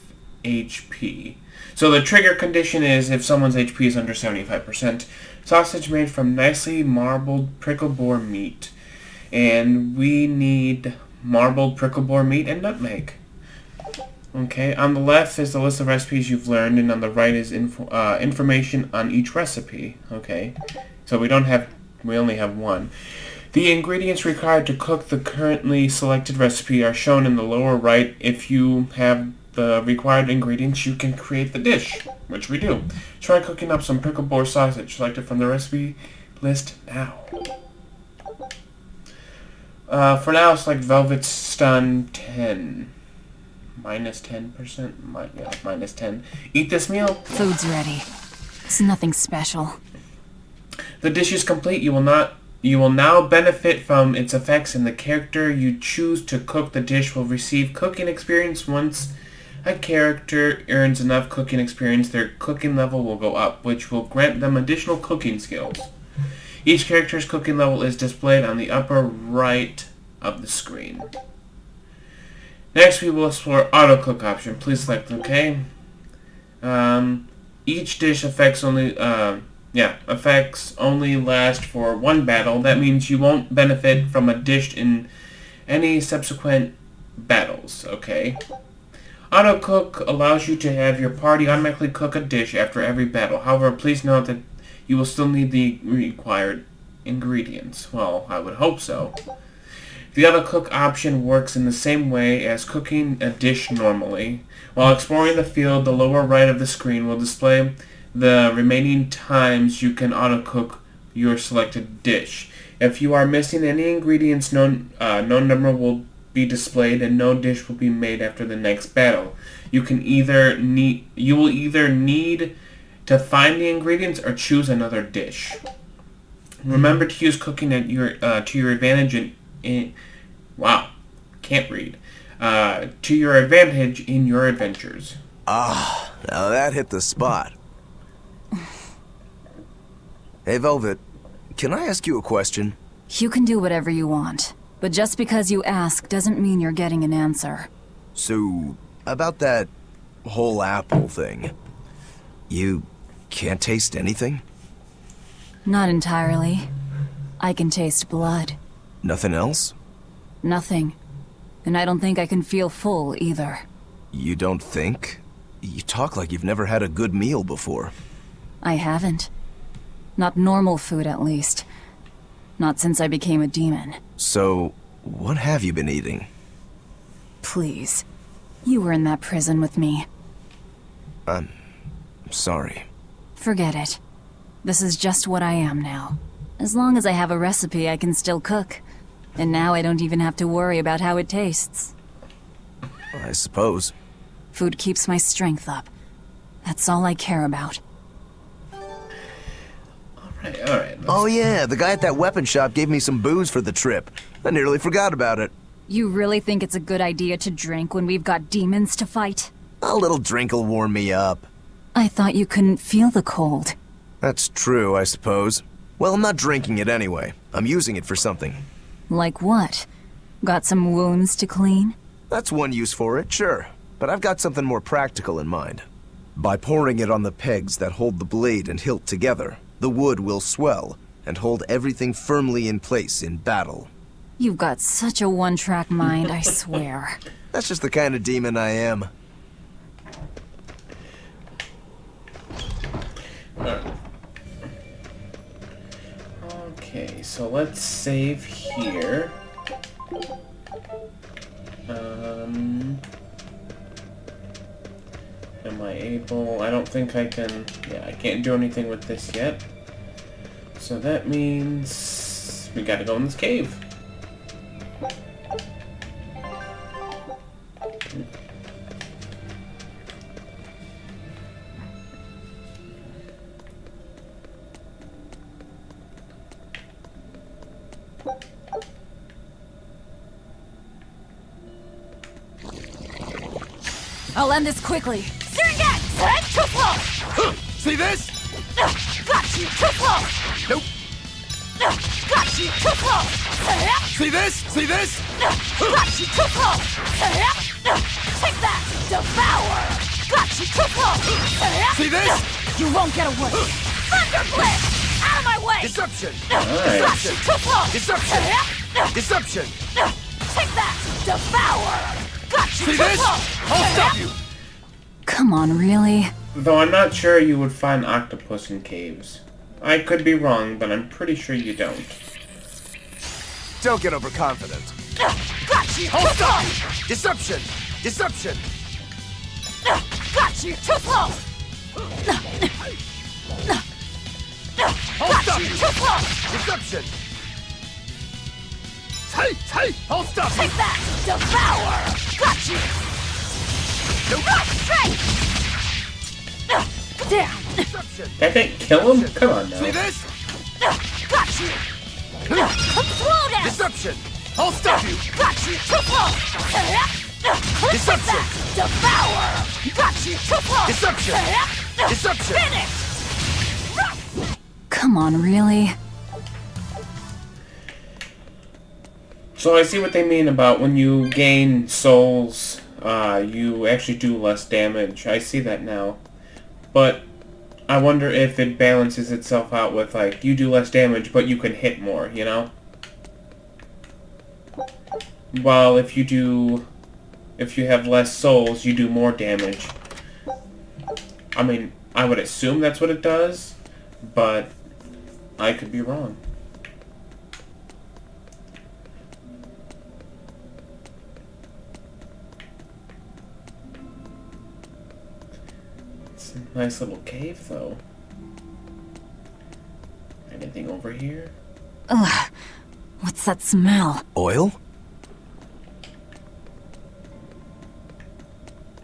HP. So the trigger condition is if someone's HP is under 75%. Sausage made from nicely marbled prickle boar meat. And we need marbled prickle boar meat and nutmeg. Okay, on the left is the list of recipes you've learned, and on the right is information on each recipe. Okay, so we only have one. The ingredients required to cook the currently selected recipe are shown in the lower right. If you have the required ingredients, you can create the dish, which we do. Try cooking up some prickle boar sausage selected from the recipe list now. For now, select Velvet Stun 10. Minus 10%? Yeah, minus 10. Eat this meal. Food's ready. It's nothing special. The dish is complete. You will now benefit from its effects, and the character you choose to cook the dish will receive cooking experience. Once a character earns enough cooking experience, their cooking level will go up, which will grant them additional cooking skills. Each character's cooking level is displayed on the upper right of the screen. Next, we will explore auto cook option. Please select OK. Each dish effects only last for one battle. That means you won't benefit from a dish in any subsequent battles. Okay. Auto cook allows you to have your party automatically cook a dish after every battle. However, please note that you will still need the required ingredients. Well, I would hope so. The auto cook option works in the same way as cooking a dish normally. While exploring the field, the lower right of the screen will display the remaining times you can auto cook your selected dish. If you are missing any ingredients, no number will be displayed and no dish will be made after the next battle. You will either need to find the ingredients or choose another dish. Remember to use cooking at to your advantage to your advantage in your adventures. Ah, now that hit the spot. Hey, Velvet, can I ask you a question? You can do whatever you want, but just because you ask doesn't mean you're getting an answer. So, about that whole apple thing, you can't taste anything? Not entirely. I can taste blood. Nothing else? Nothing. And I don't think I can feel full either. You don't think? You talk like you've never had a good meal before. I haven't. Not normal food, at least. Not since I became a demon. So, what have you been eating? Please. You were in that prison with me. I'm sorry. Forget it. This is just what I am now. As long as I have a recipe, I can still cook. And now I don't even have to worry about how it tastes. I suppose. Food keeps my strength up. That's all I care about. Alright. Oh yeah, the guy at that weapon shop gave me some booze for the trip. I nearly forgot about it. You really think it's a good idea to drink when we've got demons to fight? A little drink'll warm me up. I thought you couldn't feel the cold. That's true, I suppose. Well, I'm not drinking it anyway. I'm using it for something. Like what? Got some wounds to clean? That's one use for it, sure. But I've got something more practical in mind. By pouring it on the pegs that hold the blade and hilt together, the wood will swell and hold everything firmly in place in battle. You've got such a one-track mind, I swear. That's just the kind of demon I am. Okay, so let's save here. Am I able? I don't think I can. Yeah, I can't do anything with this yet. So that means we gotta go in this cave. I'll end this quickly. See this? Got you, too close! Nope. Got you, too close! See this? See this? Got you, too close! Take that! Devour! Got you, too close! See this? You won't get away! Thunder Blitz! Out of my way! Deception! Got you, too close! Deception! Deception! Take that! Devour! Got you, See too this? close! I'll stop you! Come on, really? Though I'm not sure you would find octopus in caves. I could be wrong, but I'm pretty sure you don't. Don't get overconfident. Got you, I'll too stop close! you! Deception! Deception! Got you, too close! I'll Got stop you, you! too close! Deception! Hey! I'll stop you! Take that! Devour! Got you! Nope. Right straight! Down! I can't kill him? Come on now. See this? Got you! Slow down! Deception! I'll stop you! Got you! Too slow! Deception! Devour! Got you! Too slow! Deception! Deception! Finish! Come on, really? So I see what they mean about when you gain souls, you actually do less damage. I see that now. But I wonder if it balances itself out with, like, you do less damage, but you can hit more, you know? While if you have less souls, you do more damage. I mean, I would assume that's what it does, but I could be wrong. It's a nice little cave, though. Anything over here? Ugh. What's that smell? Oil?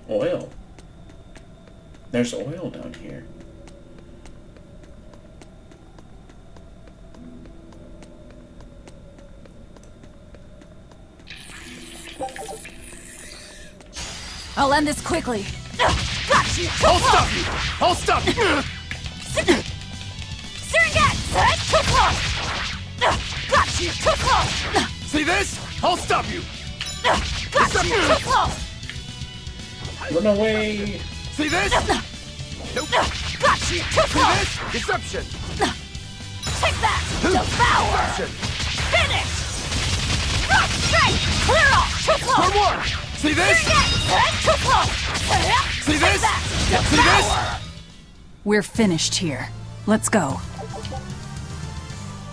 Oil. There's oil down here. I'll end this quickly. Got you! I'll stop you! I'll stop you! Syringet! Too close! Got you! Too close! See this? I'll stop you! Got you! Too close! Run away! See this? Nope! Got you! Too close! See this? Deception! Take that! Devour! Deception! Finish! Rock straight! Clear off! Too close! For more! See this? Syringet! Too close! See Take this? that! See Devour! this? We're finished here. Let's go.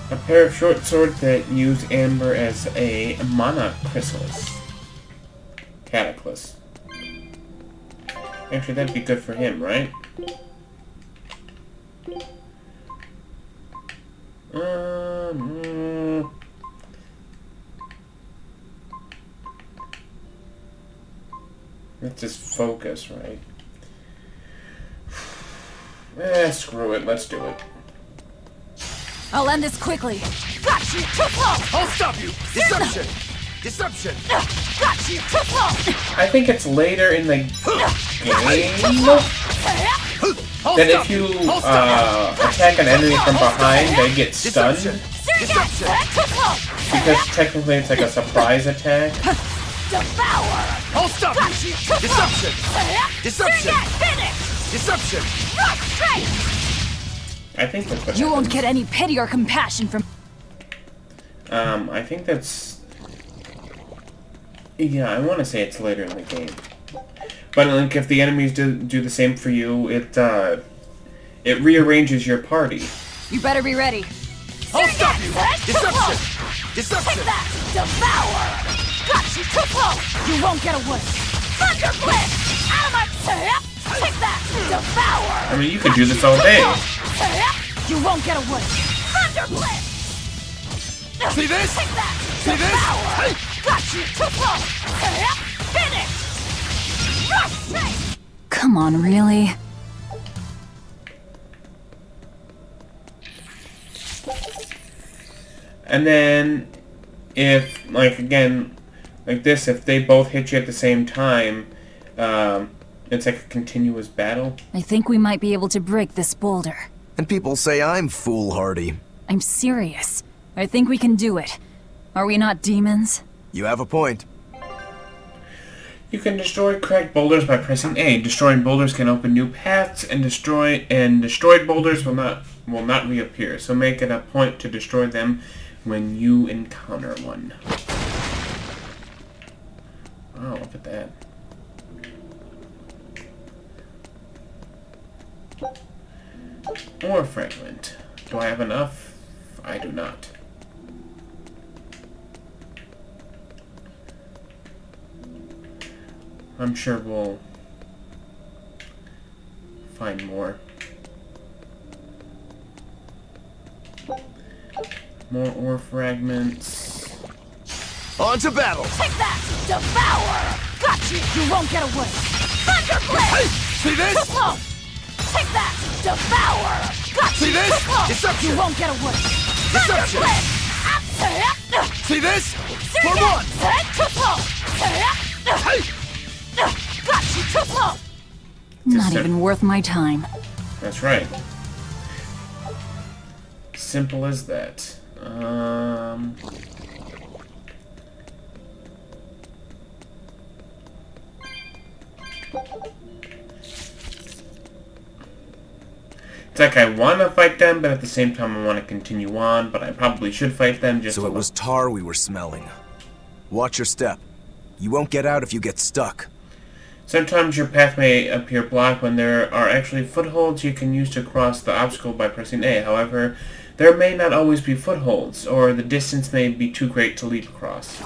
A pair of short swords that use amber as a mana chrysalis. Cataclysm. Actually, that'd be good for him, right? Let's just focus, right? Screw it. Let's do it. I'll end this quickly. Got you! Too close! I'll stop you! Deception! Deception! Got you! Too close! I think it's later in the game that if you attack an enemy from behind, they get stunned. Deception! Because technically it's like a surprise attack. Devour! I'll stop Got you! you! Too Deception! close! Deception! Syringet! Finish! Deception! Rock straight! I think that's what You won't happens. get any pity or compassion from... I think that's... Yeah, I want to say it's later in the game. But like, if the enemies do the same for you, it rearranges your party. You better be ready. I'll stop you! Too Deception! close! Deception! Take that! Devour! Got you! Too close! You won't get away. Thunder Blitz! Out of my... Take that! Devour! I mean, you could do this all day. You won't get away. Thunder Blitz! See this? Take that! See this? Devour! Got you! Too close! Finish! Rush straight! Come on, really? And then, if, like, again, like this, if they both hit you at the same time, it's like a continuous battle. I think we might be able to break this boulder. And people say I'm foolhardy. I'm serious. I think we can do it. Are we not demons? You have a point. You can destroy cracked boulders by pressing A. Destroying boulders can open new paths, and destroyed boulders will not reappear. So make it a point to destroy them when you encounter one. Wow, look at that. Ore fragment. Do I have enough? I do not. I'm sure we'll find more. More ore fragments. On to battle! Take that! Devour! Got you! You won't get away. Thunder Blitz! See this? Too close! Take Take that! Devour! Got See you! this? Too close. Deception! You won't get away! Deception! See this? For one! Too slow! Got you! Too slow! Not even worth my time. That's right. Simple as that. It's like I want to fight them, but at the same time I want to continue on, but I probably should fight them just So it was tar we were smelling. Watch your step. You won't get out if you get stuck. Sometimes your path may appear blocked when there are actually footholds you can use to cross the obstacle by pressing A. However, there may not always be footholds, or the distance may be too great to leap across.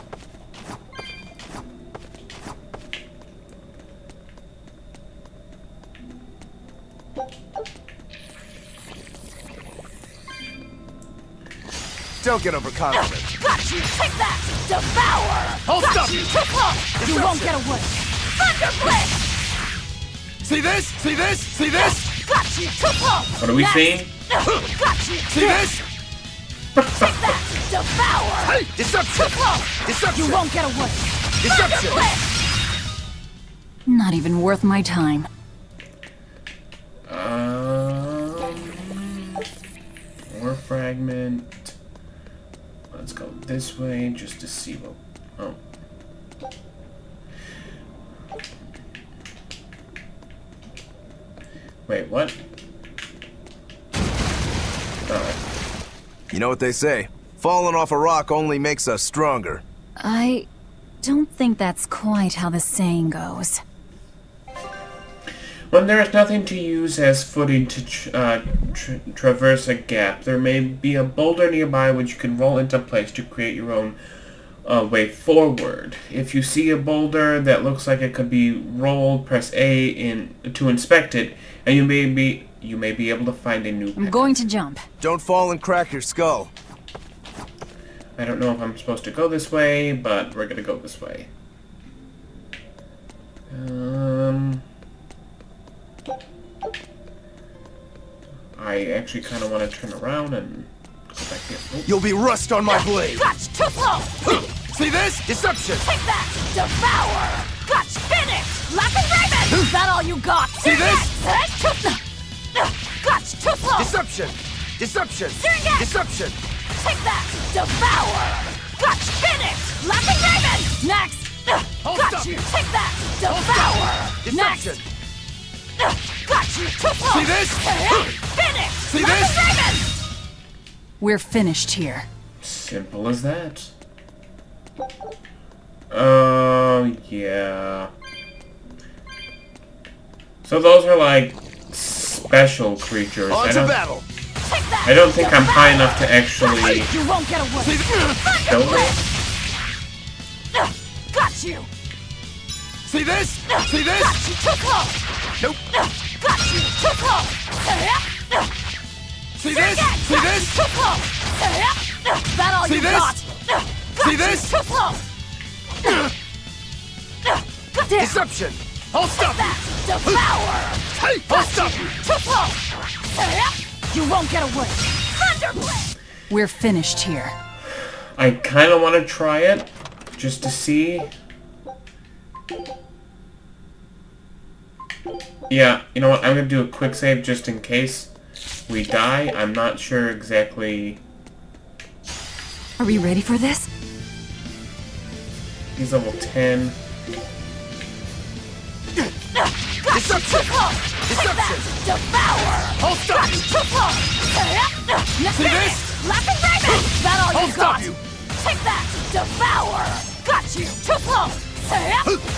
Don't get overconfident. Got you! Take that! Devour! I'll Got stop you! you. Too close! You won't get away! Thunder Blitz! See this? See this? See this? Got you! Too close! What are we seeing? Got you! See this? Take that! Devour! Hey! Deception! Too close! Deception! You won't get away! Deception! Thunder Blitz! Not even worth my time. More fragment. Let's go this way just to see what. Oh. Wait, what? Alright. You know what they say? Falling off a rock only makes us stronger. I don't think that's quite how the saying goes. When there is nothing to use as footing to traverse a gap, there may be a boulder nearby which you can roll into place to create your own way forward. If you see a boulder that looks like it could be rolled, press A to inspect it, and you may be able to find a new path. I'm going to jump. Don't fall and crack your skull. I don't know if I'm supposed to go this way, but we're gonna go this way. I actually kind of want to turn around and go back here. Oh. You'll be rust on my blade. Clutch! Too slow! See this? Deception! Take that! Devour! Clutch! Finish! Laughing Raven! Is that all you got? See this? Clutch! Too slow! Deception! Deception! Serengeti! Deception! Take that! Devour! Clutch! Finish! Laughing Raven! Next! Got you! Take that! Devour! Deception! Next! Got you! Too slow! See this? Finish! See Laughing this? Raven! We're finished here. Simple as that. Oh, yeah. So those are like special creatures. On to battle. I don't think I'm high enough to actually You won't get away! kill them. Got you! See this? See this? Got you! Too close! Nope. Got you! Too close! See this? See this? Too close! That all See you this? got? See this? Too close! Deception! I'll stop you! Devour! Hey! I'll stop you! Too close! You won't get away! Thunderblade! We're finished here. I kind of want to try it just to see. Yeah, you know what? I'm going to do a quick save just in case we die. I'm not sure exactly. Are we ready for this? He's level 10. Deception! Deception! Devour! I'll stop you! Too close! See this? Laughing Raven! That all I'll you stop got? you! Take that! Devour! Got you! Too close!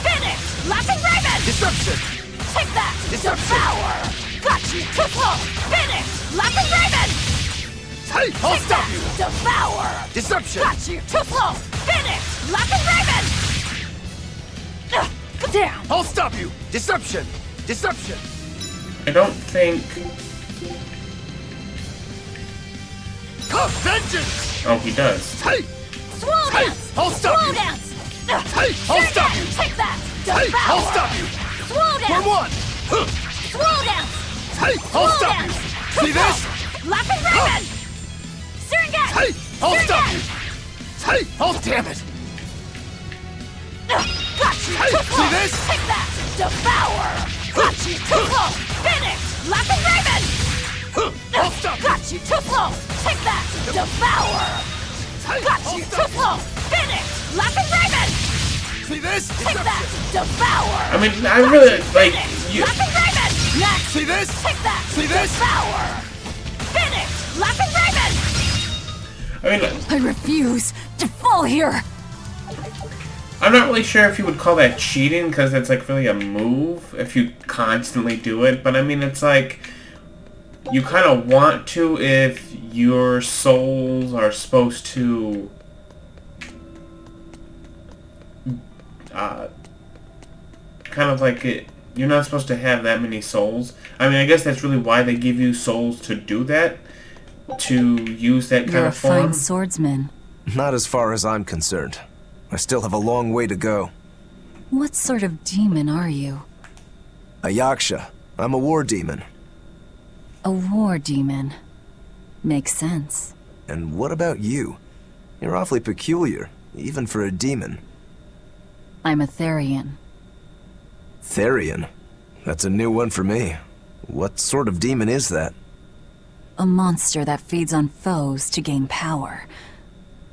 Finish! Laughing Raven! Deception! Take that! Deception! Devour! Got you! Too close! Finish! Laughing Raven! Hey! I'll stop you! Devour! Deception! Got you! Too close! Finish! Laughing Raven! Down! I'll stop you! Deception! Deception! I don't think. Vengeance! Oh, he does. Hey! Swole Hey! dance! I'll stop Swole you! dance! Hey! I'll stop you! Take that! Hey! Devour! I'll stop you! Swole For dance! one! Swole dance! Hey, I'll stop you! See this? Laughing Raven! Syringet! Hey, I'll stop you! Hey, oh damn it! Got you! Hey, Too slow! see this? Take that! Devour! Got you! Too slow! Finish! Laughing Raven! I'll stop you! Got you! Too slow! Take that! Devour! Got you! Too slow! Finish! Laughing Raven! See this? Take that! Devour! I mean, I really, like, Finish! you... Laughing Raven! Next! See this? Take that! See this? Devour! Finish! Laughing Raven! I mean, I refuse to fall here. I'm not really sure if you would call that cheating, because it's like really a move if you constantly do it, but I mean, it's like, you kind of want to if your souls are supposed to kind of like it, you're not supposed to have that many souls. I mean, I guess that's really why they give you souls to do that, to use that kind You're a of form. fine swordsman. Not as far as I'm concerned. I still have a long way to go. What sort of demon are you? A yaksha. I'm a war demon. A war demon. Makes sense. And what about you? You're awfully peculiar, even for a demon. I'm a Therian. Therian? That's a new one for me. What sort of demon is that? A monster that feeds on foes to gain power.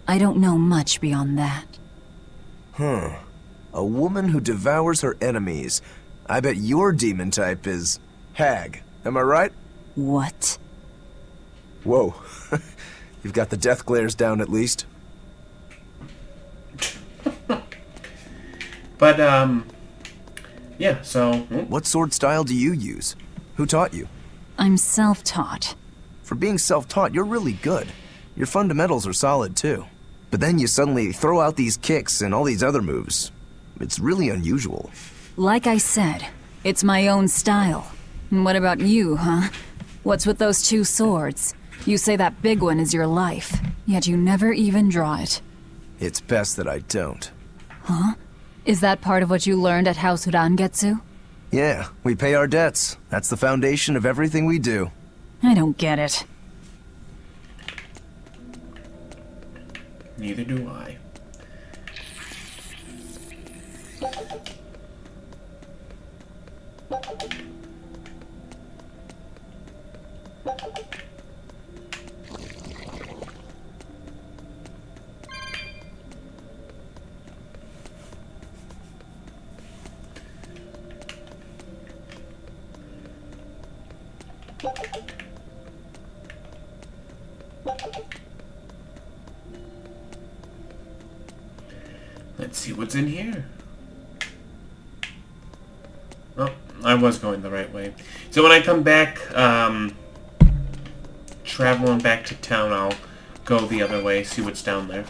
I don't know much beyond that. Huh. A woman who devours her enemies. I bet your demon type is hag. Am I right? What? Whoa. You've got the death glares down at least. But, yeah, so... What sword style do you use? Who taught you? I'm self-taught. For being self-taught, you're really good. Your fundamentals are solid, too. But then you suddenly throw out these kicks and all these other moves. It's really unusual. Like I said, it's my own style. And what about you, huh? What's with those two swords? You say that big one is your life, yet you never even draw it. It's best that I don't. Huh? Is that part of what you learned at House Urangetsu? Yeah, we pay our debts. That's the foundation of everything we do. I don't get it. Neither do I. Let's see what's in here. Oh, I was going the right way. So when I come back, traveling back to town, I'll go the other way, see what's down there.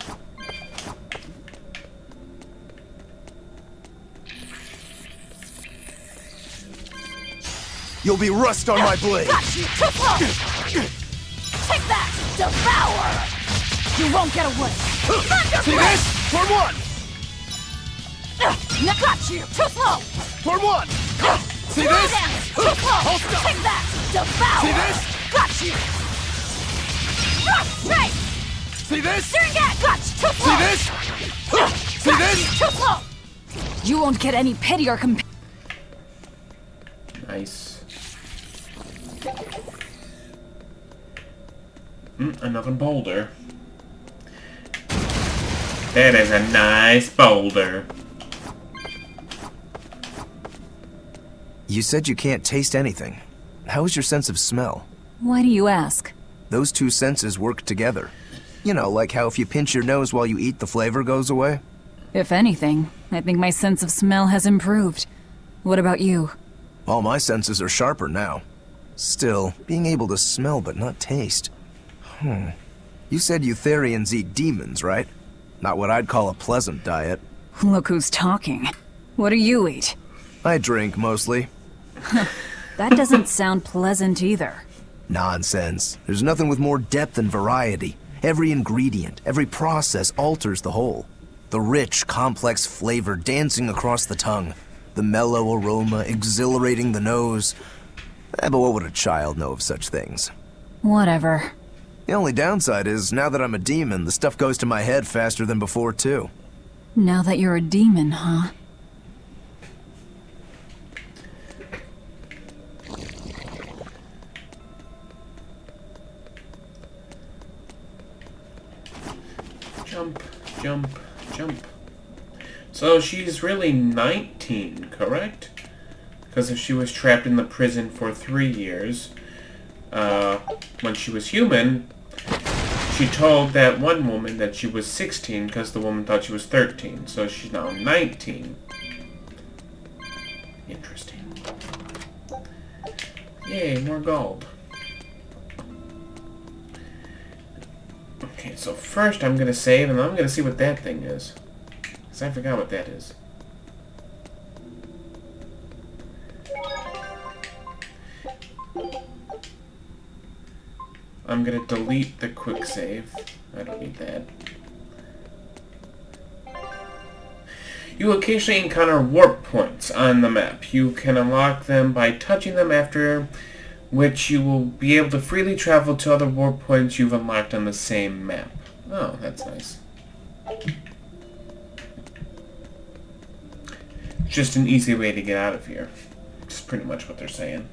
You'll be rust on my blade! Got you! Too slow! Take that! Devour! You won't get away! See this? For one! Got you! Too slow! For one! See Slow this? down! Too slow! Hold still! Take that! Devour! See this? Got you! Thrust straight! See this? Syringet! Got you! Too slow! See this? See this? Too slow! You won't get any pity or compassion. Nice. Another boulder. That is a nice boulder. You said you can't taste anything. How is your sense of smell? Why do you ask? Those two senses work together. You know, like how if you pinch your nose while you eat, the flavor goes away? If anything, I think my sense of smell has improved. What about you? All my senses are sharper now. Still, being able to smell but not taste. You said Eutherians eat demons, right? Not what I'd call a pleasant diet. Look who's talking. What do you eat? I drink, mostly. That doesn't sound pleasant either. Nonsense. There's nothing with more depth and variety. Every ingredient, every process alters the whole. The rich, complex flavor dancing across the tongue. The mellow aroma exhilarating the nose. But what would a child know of such things? Whatever. The only downside is, now that I'm a demon, the stuff goes to my head faster than before, too. Now that you're a demon, huh? Jump, jump, jump. So she's really 19, correct? Because if she was trapped in the prison for 3 years, when she was human, she told that one woman that she was 16 because the woman thought she was 13. So she's now 19. Interesting. Yay, more gold. Okay, so first I'm going to save, and I'm going to see what that thing is. Because I forgot what that is. I'm going to delete the quick save. I don't need that. You occasionally encounter warp points on the map. You can unlock them by touching them, after which you will be able to freely travel to other warp points you've unlocked on the same map. Oh, that's nice. Just an easy way to get out of here. That's pretty much what they're saying.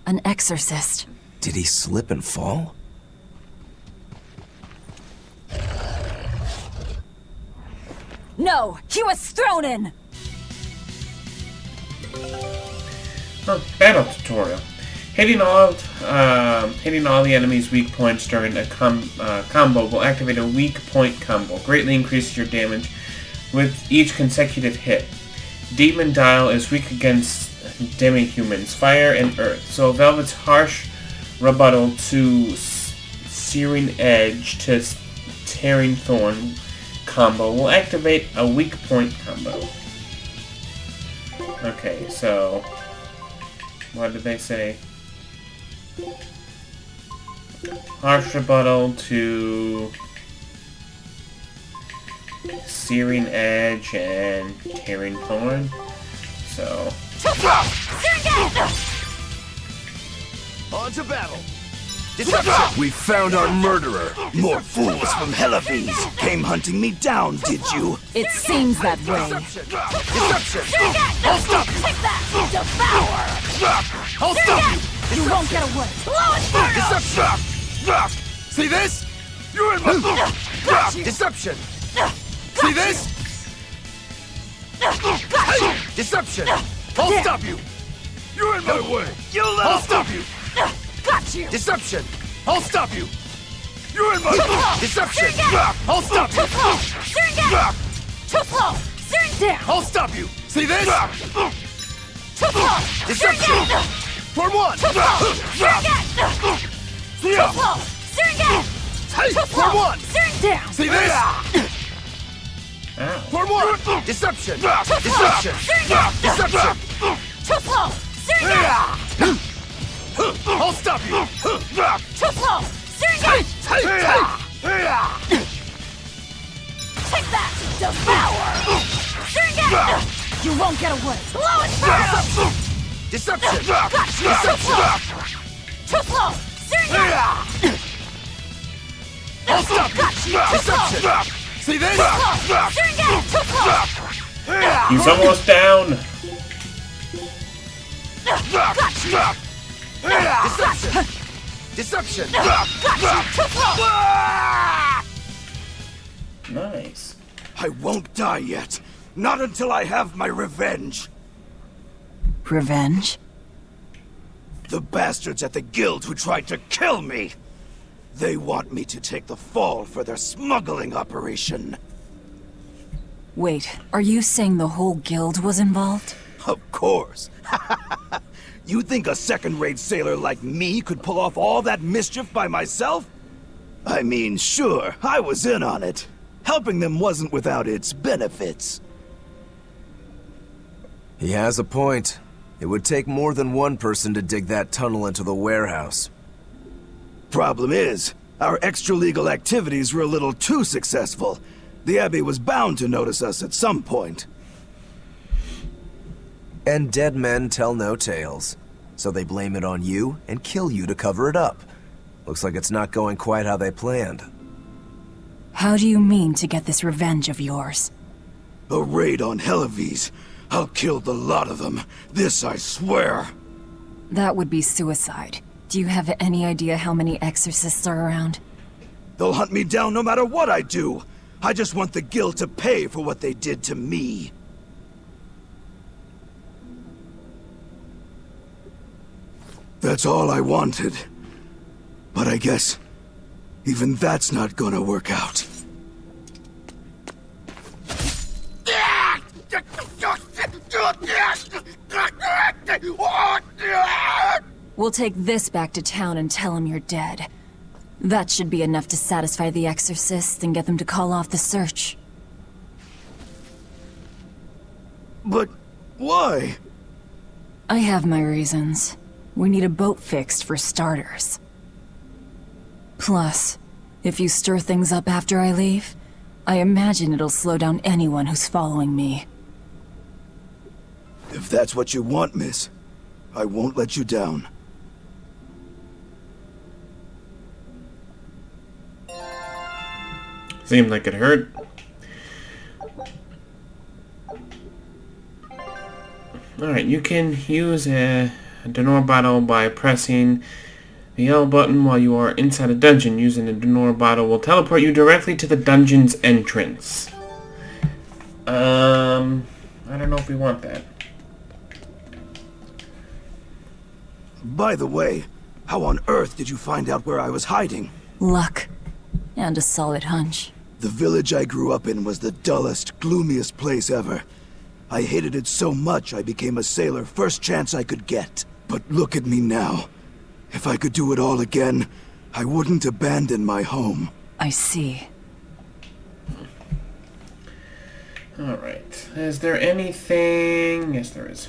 An exorcist. Did he slip and fall? No! He was thrown in! Battle tutorial. Hitting all the enemy's weak points during a combo will activate a weak point combo. Greatly increases your damage with each consecutive hit. Demon Dial is weak against demi-humans, fire, and earth. So Velvet's harsh rebuttal to Searing Edge to Tearing Thorn combo will activate a weak point combo. Okay, so what did they say? Harsh rebuttal to Searing Edge and Tearing Thorn. So On to battle! We found our murderer! More fools from Helavis came hunting me down, did you? It seems that way. Deception! I'll stop you! Take that! Devour! I'll stop you! You won't get away! Blow Inferno! Deception! See this? You're in my... Deception! See this? Deception! I'll stop you! You're in my way! I'll stop you! Got you! Deception! I'll stop you! You're in my way! Deception! I'll stop you! Too slow! Syringe! Too slow! Syringe down! I'll stop you! See this? Too slow! Deception! Form one! Too slow! Syringe! Too slow! Syringe! Too slow! Form one! Syringe down! See this? Form one! Deception! Deception! Deception! Too slow! Syringe! I'll stop you! Too slow! Syringe! Take that! Devour! Syringe! You won't get away! Blow Inferno! Deception! Deception! Too slow! Syringe! I'll stop you! Deception! See this? Syringe! Too slow! he's almost down. Deception! Deception! Nice. I won't die yet. Not until I have my revenge. Revenge? The bastards at the guild who tried to kill me. They want me to take the fall for their smuggling operation. Wait, are you saying the whole guild was involved? Of course. You think a second-rate sailor like me could pull off all that mischief by myself? I mean, sure, I was in on it. Helping them wasn't without its benefits. He has a point. It would take more than one person to dig that tunnel into the warehouse. Problem is, Our extra-legal activities were a little too successful. The Abbey was bound to notice us at some point. And dead men tell no tales. So they blame it on you and kill you to cover it up. Looks like it's not going quite how they planned. How do you mean to get this revenge of yours? A raid on Helives. I'll kill the lot of them. This I swear. That would be suicide. Do you have any idea how many exorcists are around? They'll hunt me down no matter what I do. I just want the guild to pay for what they did to me. That's all I wanted. But I guess even that's not gonna work out. We'll take this back to town and tell him you're dead. That should be enough to satisfy the exorcists and get them to call off the search. But why? I have my reasons. We need a boat fixed for starters. Plus, if you stir things up after I leave, I imagine it'll slow down anyone who's following me. If that's what you want, miss, I won't let you down. Seemed like it hurt. Alright, you can use a Denor bottle by pressing the L button while you are inside a dungeon. Using the Denor bottle will teleport you directly to the dungeon's entrance. I don't know if we want that. By the way, how on earth did you find out where I was hiding? Luck. And a solid hunch. The village I grew up in was the dullest, gloomiest place ever. I hated it so much I became a sailor first chance I could get. But look at me now. If I could do it all again, I wouldn't abandon my home. I see. Alright. Is there anything... Yes, there is.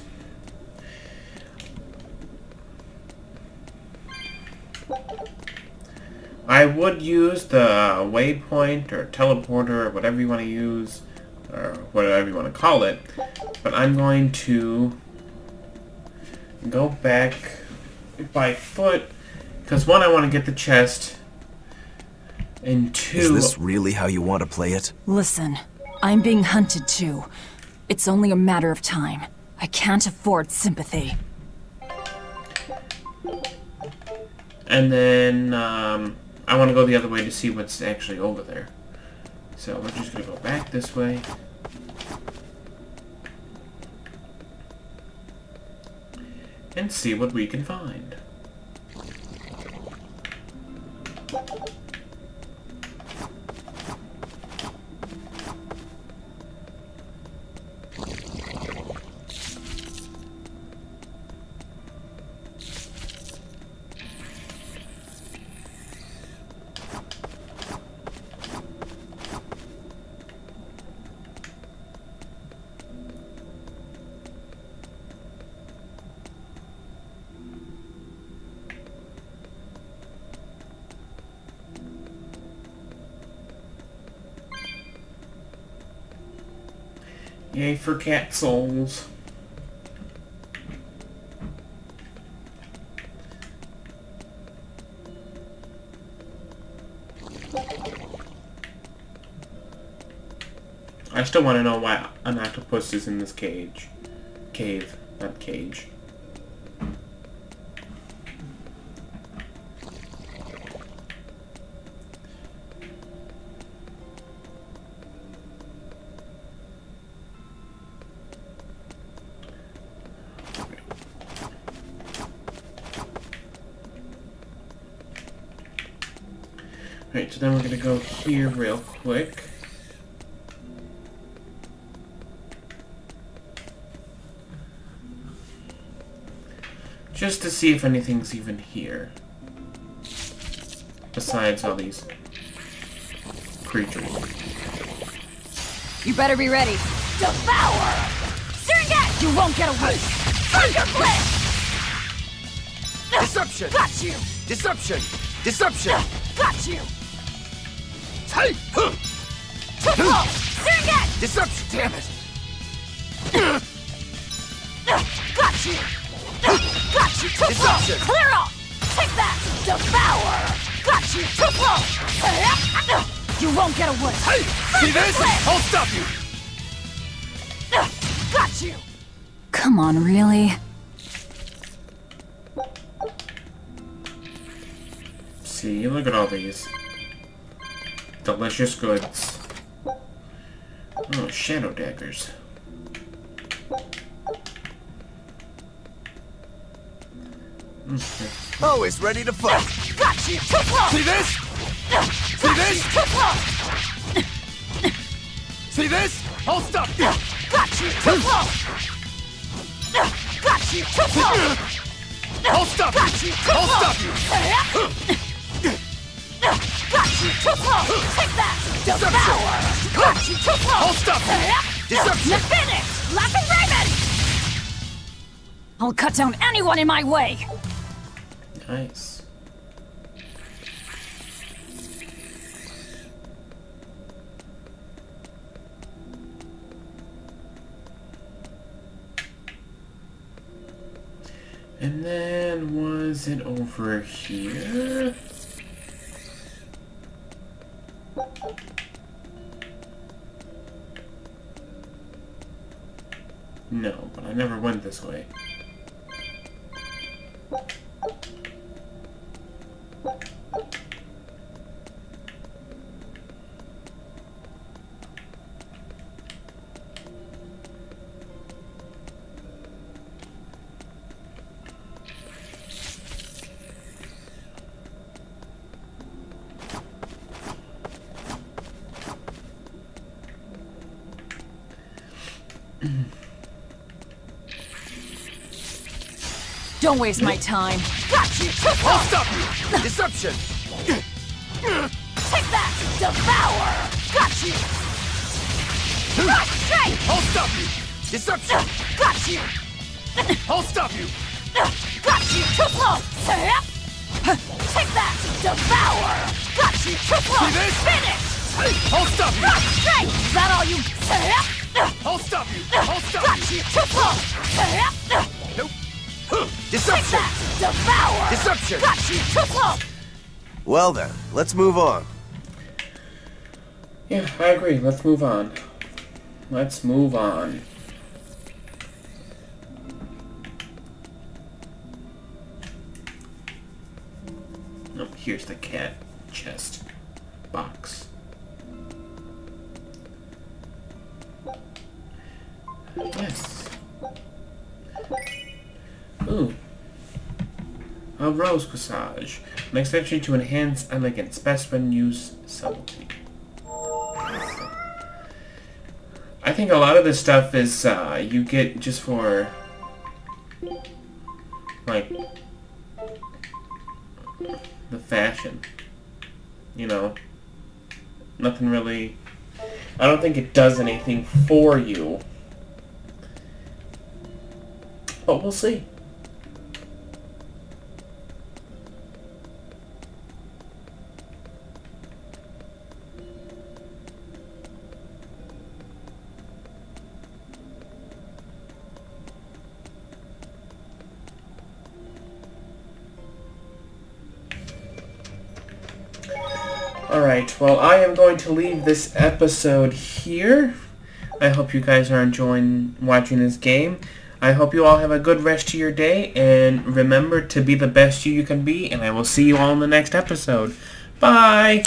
I would use the waypoint or teleporter or whatever you want to use, or whatever you want to call it, but I'm going to go back by foot, because one, I want to get the chest, and two... Is this really how you want to play it? Listen, I'm being hunted too. It's only a matter of time. I can't afford sympathy. And then, I want to go the other way to see what's actually over there. So we're just going to go back this way. And see what we can find. Yay for cat souls. I still want to know why an octopus is in this cage. Cave, not cage. Alright, so then we're going to go here real quick. Just to see if anything's even here. Besides all these creatures. You better be ready. Devour! Surget! You won't get away! Thunder Blitz! Disruption! Got you! Disruption! Disruption! Got you! Hey! Too slow! Surrogate! Disruption! Damn it! Got you! Got you! Too slow! Clear off! Take that! Devour! Got you! Too slow! You won't get away! Hey! See this? I'll stop you! Got you! Come on, really? See, look at all these. Delicious goods. Oh, shadow daggers. Always ready to fight. Got you! Too slow! See this? See this? Too slow! See this? I'll stop you! Got you! Too slow! Got you! Too slow! I'll stop you! Got you! Too I'll slow! stop you! Got you! Too slow! Take that! Devour! Got you! Too slow! I'll stop you! Disruption! You're finished! Laughing Raven! I'll cut down anyone in my way! Nice. And then, was it over here? No, but I never went this way. Don't waste my time. Got you! I'll stop you! Disruption! Take that! Devour! Got you! Straight! I'll stop you! Disruption! Got you! I'll stop you! Got you! Too slow! Take that! Devour! Got you! Too slow! See this? Finish! I'll stop you! Straight! Is that all you... I'll stop you! I'll stop Got you! you! Too slow! Nope! Disruption! Devour! Disruption! Got you! Too slow! Well then, let's move on. Yeah, I agree. Let's move on. Let's move on. Oh, here's the cat chest box. Yes. Ooh. A rose corsage. An extension to enhance elegance. Best when used subtlety. I think a lot of this stuff is you get just for like the fashion. You know. Nothing really. I don't think it does anything for you. But we'll see. Alright, well, I am going to leave this episode here. I hope you guys are enjoying watching this game. I hope you all have a good rest of your day, and remember to be the best you can be, and I will see you all in the next episode. Bye!